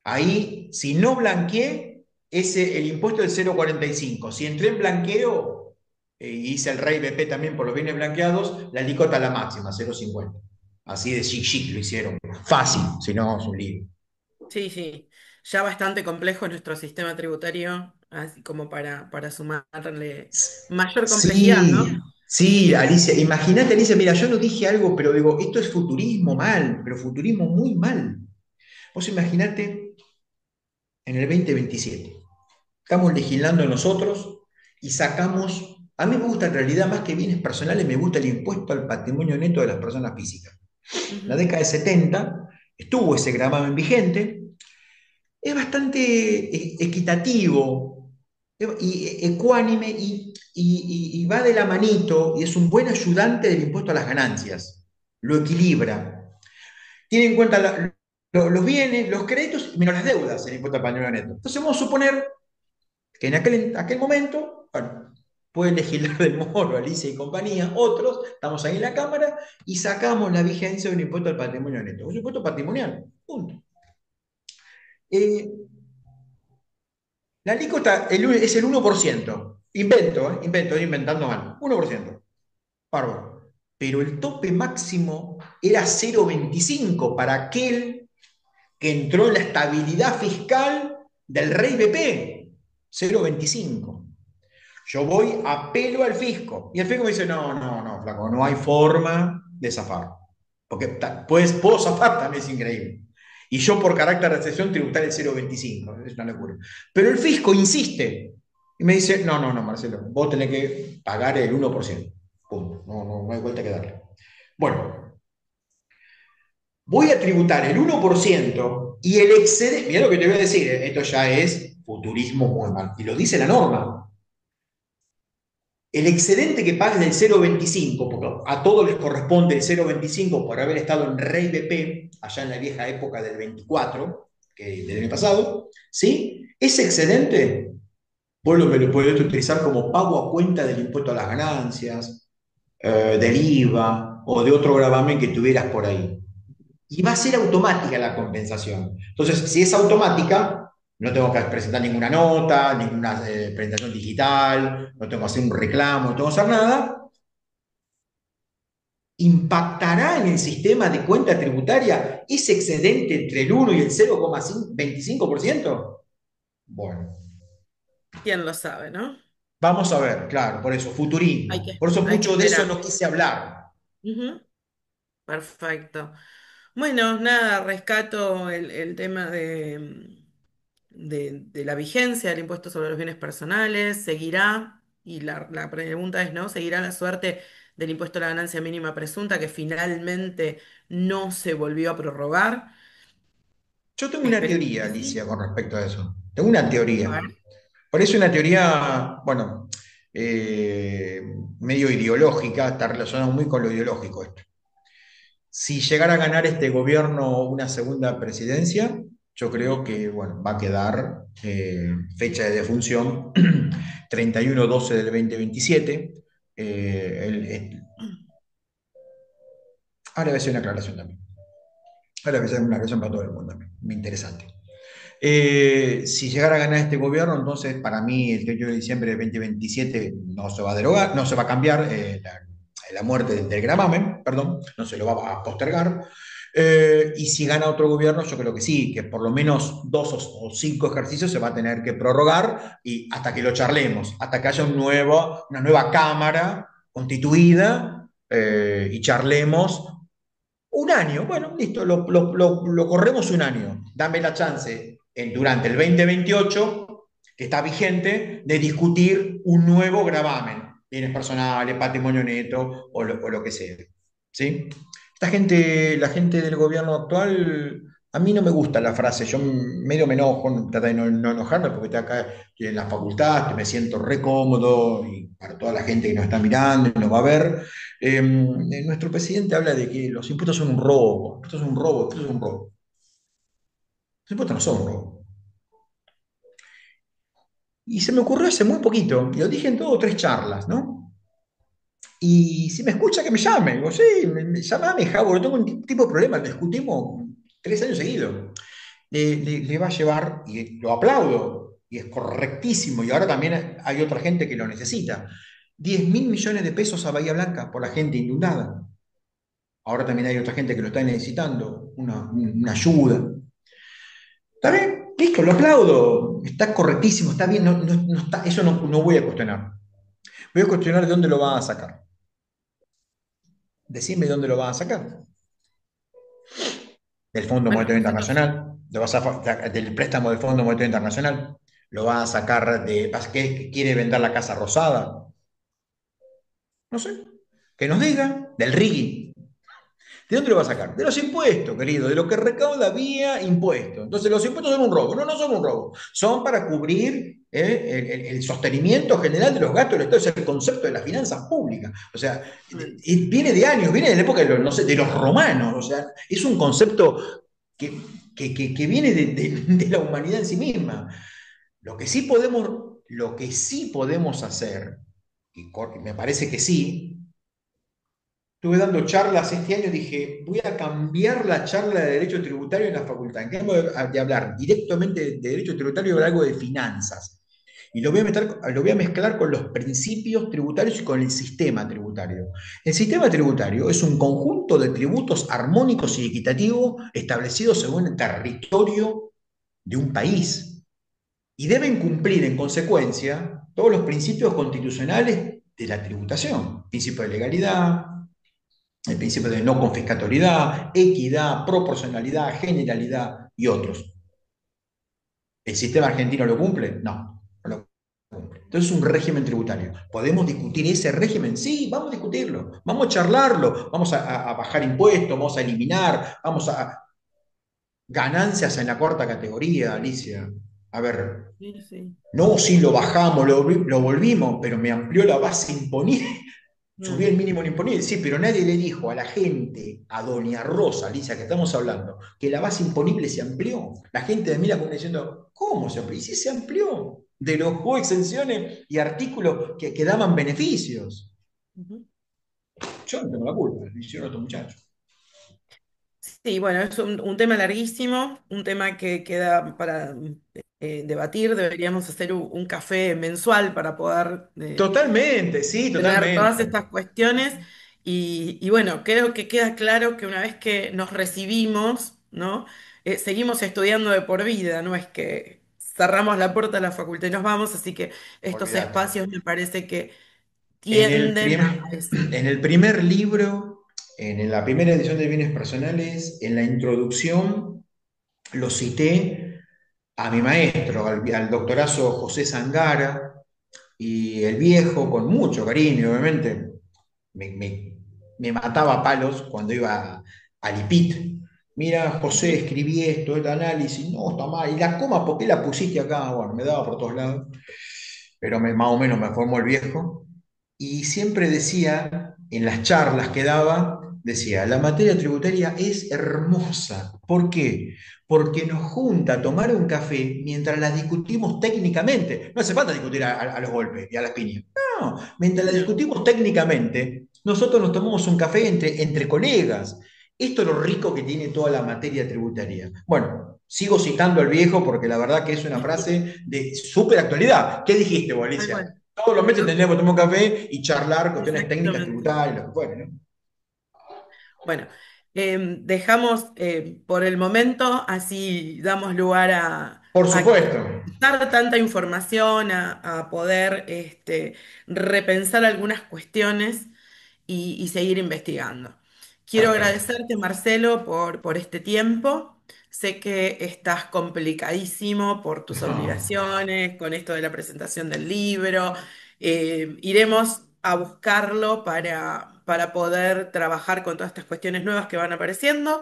Ahí, si no blanqueé, el impuesto es 0,45. Si entré en blanqueo, hice el REI BP también por los bienes blanqueados, la alícuota es la máxima, 0,50. Así de chic chic lo hicieron. Fácil, si no es un lío. Sí, sí, ya bastante complejo nuestro sistema tributario, así como para sumarle mayor complejidad, Sí, ¿no? sí, Alicia, imagínate, Alicia, mira, yo no dije algo, pero digo, esto es futurismo mal, pero futurismo muy mal. Vos imaginate en el 2027. Estamos legislando nosotros y sacamos, a mí me gusta en realidad más que bienes personales, me gusta el impuesto al patrimonio neto de las personas físicas. En la Ujú. década de 70 estuvo ese gravamen vigente, es bastante equitativo y ecuánime y va de la manito y es un buen ayudante del impuesto a las ganancias, lo equilibra. Tiene en cuenta los bienes, los créditos menos las deudas, el impuesto al patrimonio neto. Entonces vamos a suponer que en aquel momento, bueno, puede legislar del Moro, Alicia y compañía, otros, estamos ahí en la Cámara y sacamos la vigencia de un impuesto al patrimonio neto. Es un impuesto patrimonial, punto. Eh, la alícuota es el 1%. Invento, estoy inventando mal. 1%. Bárbaro. Pero el tope máximo era 0,25 para aquel que entró en la estabilidad fiscal del Rey BP. 0,25. Yo voy, apelo al fisco. Y el fisco me dice, no, no, no, flaco, no hay forma de zafar. Porque pues, puedo zafar también es increíble. Y yo por carácter de excepción tributar el 0,25. Es una locura. Pero el fisco insiste. Y me dice, no, no, no, Marcelo, vos tenés que pagar el 1%. Punto. No, no, no hay vuelta que darle. Bueno, voy a tributar el 1% y el excedente, mira lo que te voy a decir, esto ya es futurismo muy mal. Y lo dice la norma. El excedente que pagues del 0,25, porque a todos les corresponde el 0,25 por haber estado en Rey BP, allá en la vieja época del 24, del año pasado, ¿sí? Ese excedente, vos me lo podés utilizar como pago a cuenta del impuesto a las ganancias, del IVA o de otro gravamen que tuvieras por ahí. Y va a ser automática la compensación. Entonces, si es automática, no tengo que presentar ninguna nota, ninguna presentación digital, no tengo que hacer un reclamo, no tengo que hacer nada. ¿Impactará en el sistema de cuenta tributaria ese excedente entre el 1 y el 0,25%? Bueno, ¿Quién lo sabe, no? vamos a ver, claro, por eso, futurismo. Por eso Hay que mucho de eso esperar. no quise hablar. Ujú. Perfecto. Bueno, nada, rescato el tema de la vigencia del impuesto sobre los bienes personales, seguirá, y la pregunta es, ¿no? ¿Seguirá la suerte del impuesto a la ganancia mínima presunta que finalmente no se volvió a prorrogar? Yo tengo una Esperemos teoría, que Alicia, sí. con respecto a eso. Tengo una A teoría. ver. Parece una teoría, bueno, eh, medio ideológica, está relacionado muy con lo ideológico esto. Si llegara a ganar este gobierno una segunda presidencia, yo creo Ujú. que, bueno, va a quedar fecha de defunción 31/12 del 2027. Ahora voy a hacer una aclaración también. Ahora voy a hacer una aclaración para todo el mundo también. Muy interesante. Si llegara a ganar este gobierno, entonces para mí el 31 de diciembre de 2027 no se va a derogar, no se va a cambiar la muerte del gravamen, perdón, no se lo va a postergar. Y si gana otro gobierno, yo creo que sí, que por lo menos 2 o 5 ejercicios se va a tener que prorrogar y hasta que lo charlemos, hasta que haya una nueva Cámara constituida y charlemos un año, bueno, listo, lo corremos un año. Dame la chance durante el 2028, que está vigente, de discutir un nuevo gravamen, bienes personales, patrimonio neto o lo que sea. ¿Sí? La gente del gobierno actual A mí no me gusta la frase, yo medio me enojo, trato de no enojarme porque estoy acá, estoy en la facultad, me siento re cómodo y para toda la gente que nos está mirando y nos va a ver. Nuestro presidente habla de que los impuestos son un robo, los impuestos son un robo, los impuestos son un robo. Los impuestos no son un robo. Y se me ocurrió hace muy poquito, y lo dije en dos o tres charlas, ¿no? Y si me escucha, que me llame. Digo, sí, llamame, Javo, no tengo un tipo de problema, discutimos 3 años seguidos. Le va a llevar, y lo aplaudo, y es correctísimo, y ahora también hay otra gente que lo necesita, 10.000 millones de pesos a Bahía Blanca por la gente inundada. Ahora también hay otra gente que lo está necesitando, una ayuda. ¿Está bien? Listo, lo aplaudo. Está correctísimo, está bien, eso no voy a cuestionar. Voy a cuestionar de dónde lo va a sacar. Decime de dónde lo va a sacar. Del Fondo Bueno, Monetario Internacional, del préstamo del Fondo Monetario Internacional, lo va a sacar de, ¿qué quiere vender la Casa Rosada? No sé, que nos diga, del RIGI. ¿De dónde lo va a sacar? De los impuestos, querido, de lo que recauda vía impuestos. Entonces, los impuestos son un robo. No, no son un robo. Son para cubrir el sostenimiento general de los gastos del Estado. Es el concepto de las finanzas públicas. O sea, viene de años, viene de la época de los, no sé, de los romanos. O sea, es un concepto que, que viene de la humanidad en sí misma. Lo que sí podemos hacer, y me parece que sí. Estuve dando charlas este año, dije, voy a cambiar la charla de derecho tributario en la facultad. En cambio de hablar directamente de derecho tributario, hablar algo de finanzas. Y lo voy a mezclar con los principios tributarios y con el sistema tributario. El sistema tributario es un conjunto de tributos armónicos y equitativos establecidos según el territorio de un país. Y deben cumplir en consecuencia todos los principios constitucionales de la tributación. Principio de legalidad, el principio de no confiscatoriedad, equidad, proporcionalidad, generalidad y otros. ¿El sistema argentino lo cumple? No, no lo cumple. Entonces es un régimen tributario. ¿Podemos discutir ese régimen? Sí, vamos a discutirlo, vamos a charlarlo, vamos a bajar impuestos, vamos a eliminar, vamos a ganancias en la cuarta categoría, Alicia. A ver, sí, sí. no, si lo bajamos, lo volvimos, pero me amplió la base imponible. Subí Mm, el mínimo imponible, sí, pero nadie le dijo a la gente, a Doña Rosa, Alicia, que estamos hablando, que la base imponible se amplió. La gente me mira como diciendo, ¿cómo se amplió? Y sí se amplió. Derogó exenciones y artículos que daban beneficios. ujú. Yo no tengo la culpa, lo hicieron estos muchachos. Sí, bueno, es un tema larguísimo, un tema que queda para debatir. Deberíamos hacer un café mensual para poder Totalmente, sí, tener todas totalmente. estas cuestiones y bueno, creo que queda claro que una vez que nos recibimos, ¿no? Seguimos estudiando de por vida, no es que cerramos la puerta de la facultad y nos vamos, así que estos Olvídate. espacios me parece que En el, tienden prim- a eso. en el primer libro, en la primera edición de Bienes Personales, en la introducción, lo cité a mi maestro, al doctorazo José Sangara, y el viejo, con mucho cariño, obviamente, me, me- me mataba a palos cuando iba al IPIT. Mira, José, Ujú. escribí esto, este análisis, no, está mal. Y la coma, ¿por qué la pusiste acá? Bueno, me daba por todos lados, pero más o menos me formó el viejo. Y siempre decía, en las charlas que daba, decía, la materia tributaria es hermosa. ¿Por qué? Porque nos junta a tomar un café mientras la discutimos técnicamente. No hace falta discutir a los golpes y a las piñas. No, mientras la No. discutimos técnicamente, nosotros nos tomamos un café entre colegas. Esto es lo rico que tiene toda la materia tributaria. Bueno, sigo citando al viejo porque la verdad que es una frase de súper actualidad. ¿Qué dijiste, vos, Tal Alicia? cual. Todos los meses Yo, tendríamos que tomar un café y charlar cuestiones técnicas exactamente. tributarias, lo que fuera, ¿no? Bueno, dejamos por el momento, así damos lugar Por a supuesto. dar tanta información, a poder repensar algunas cuestiones y seguir investigando. Quiero Perfecto. agradecerte, Marcelo, por este tiempo. Sé que estás complicadísimo por tus No, obligaciones, con esto de la presentación del libro. Iremos a buscarlo para poder trabajar con todas estas cuestiones nuevas que van apareciendo.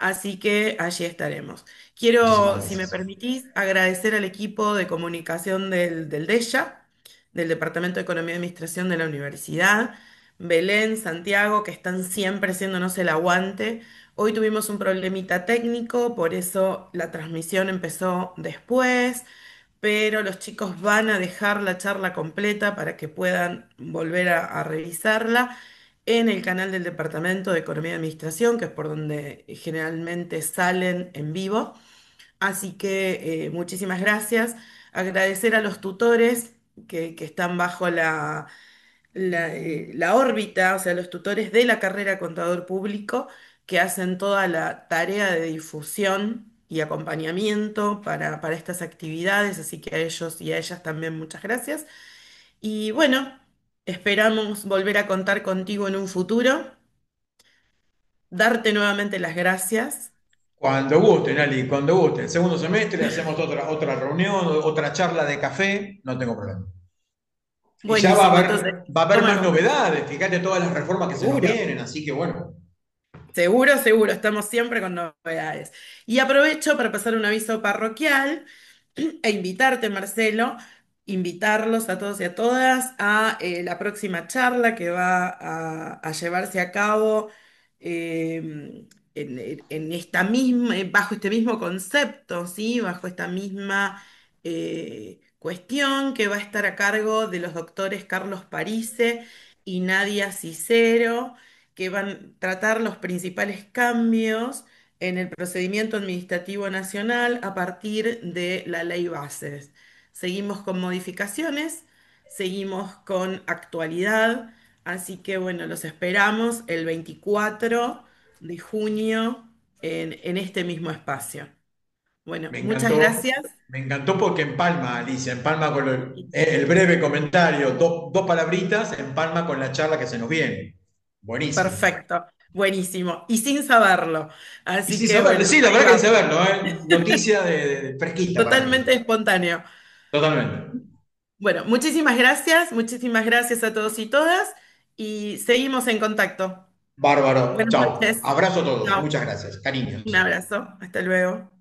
Así que allí estaremos. Muchísimas Quiero, si me gracias. permitís, agradecer al equipo de comunicación del DESYA, del Departamento de Economía y Administración de la Universidad, Belén, Santiago, que están siempre haciéndonos el aguante. Hoy tuvimos un problemita técnico, por eso la transmisión empezó después, pero los chicos van a dejar la charla completa para que puedan volver a revisarla en el canal del Departamento de Economía y Administración, que es por donde generalmente salen en vivo. Así que muchísimas gracias. Agradecer a los tutores que están bajo la órbita, o sea, los tutores de la carrera Contador Público, que hacen toda la tarea de difusión y acompañamiento para estas actividades. Así que a ellos y a ellas también muchas gracias. Y bueno, esperamos volver a contar contigo en un futuro, darte nuevamente las gracias. Cuando guste, Nali, cuando guste. El segundo semestre hacemos otra reunión, otra charla de café, no tengo problema. Y ya Buenísimo, entonces, va a haber toma más nota. novedades, fíjate todas las reformas que se nos Seguro. vienen, así que bueno. Seguro, seguro, estamos siempre con novedades. Y aprovecho para pasar un aviso parroquial e invitarte, Marcelo, invitarlos a todos y a todas a la próxima charla que va a llevarse a cabo en esta misma, bajo este mismo concepto, ¿sí? Bajo esta misma cuestión que va a estar a cargo de los doctores Carlos Parise y Nadia Cicero, que van a tratar los principales cambios en el procedimiento administrativo nacional a partir de la ley bases. Seguimos con modificaciones, seguimos con actualidad, así que bueno, los esperamos el 24 de junio en este mismo espacio. Bueno, muchas gracias. Me encantó porque empalma, Alicia, empalma con el breve comentario, dos palabritas, empalma con la charla que se nos viene. Buenísimo. Perfecto, buenísimo. Y sin saberlo. Y Así sin que saberlo, bueno, sí, la ahí verdad que sin vamos. saberlo, ¿eh? Noticia de fresquita para mí. Totalmente espontáneo. Totalmente. Bueno, muchísimas gracias a todos y todas y seguimos en contacto. Bárbaro. Buenas Chao. noches. Abrazo a todos. Chao. Muchas gracias. Un Cariños. abrazo. Hasta luego.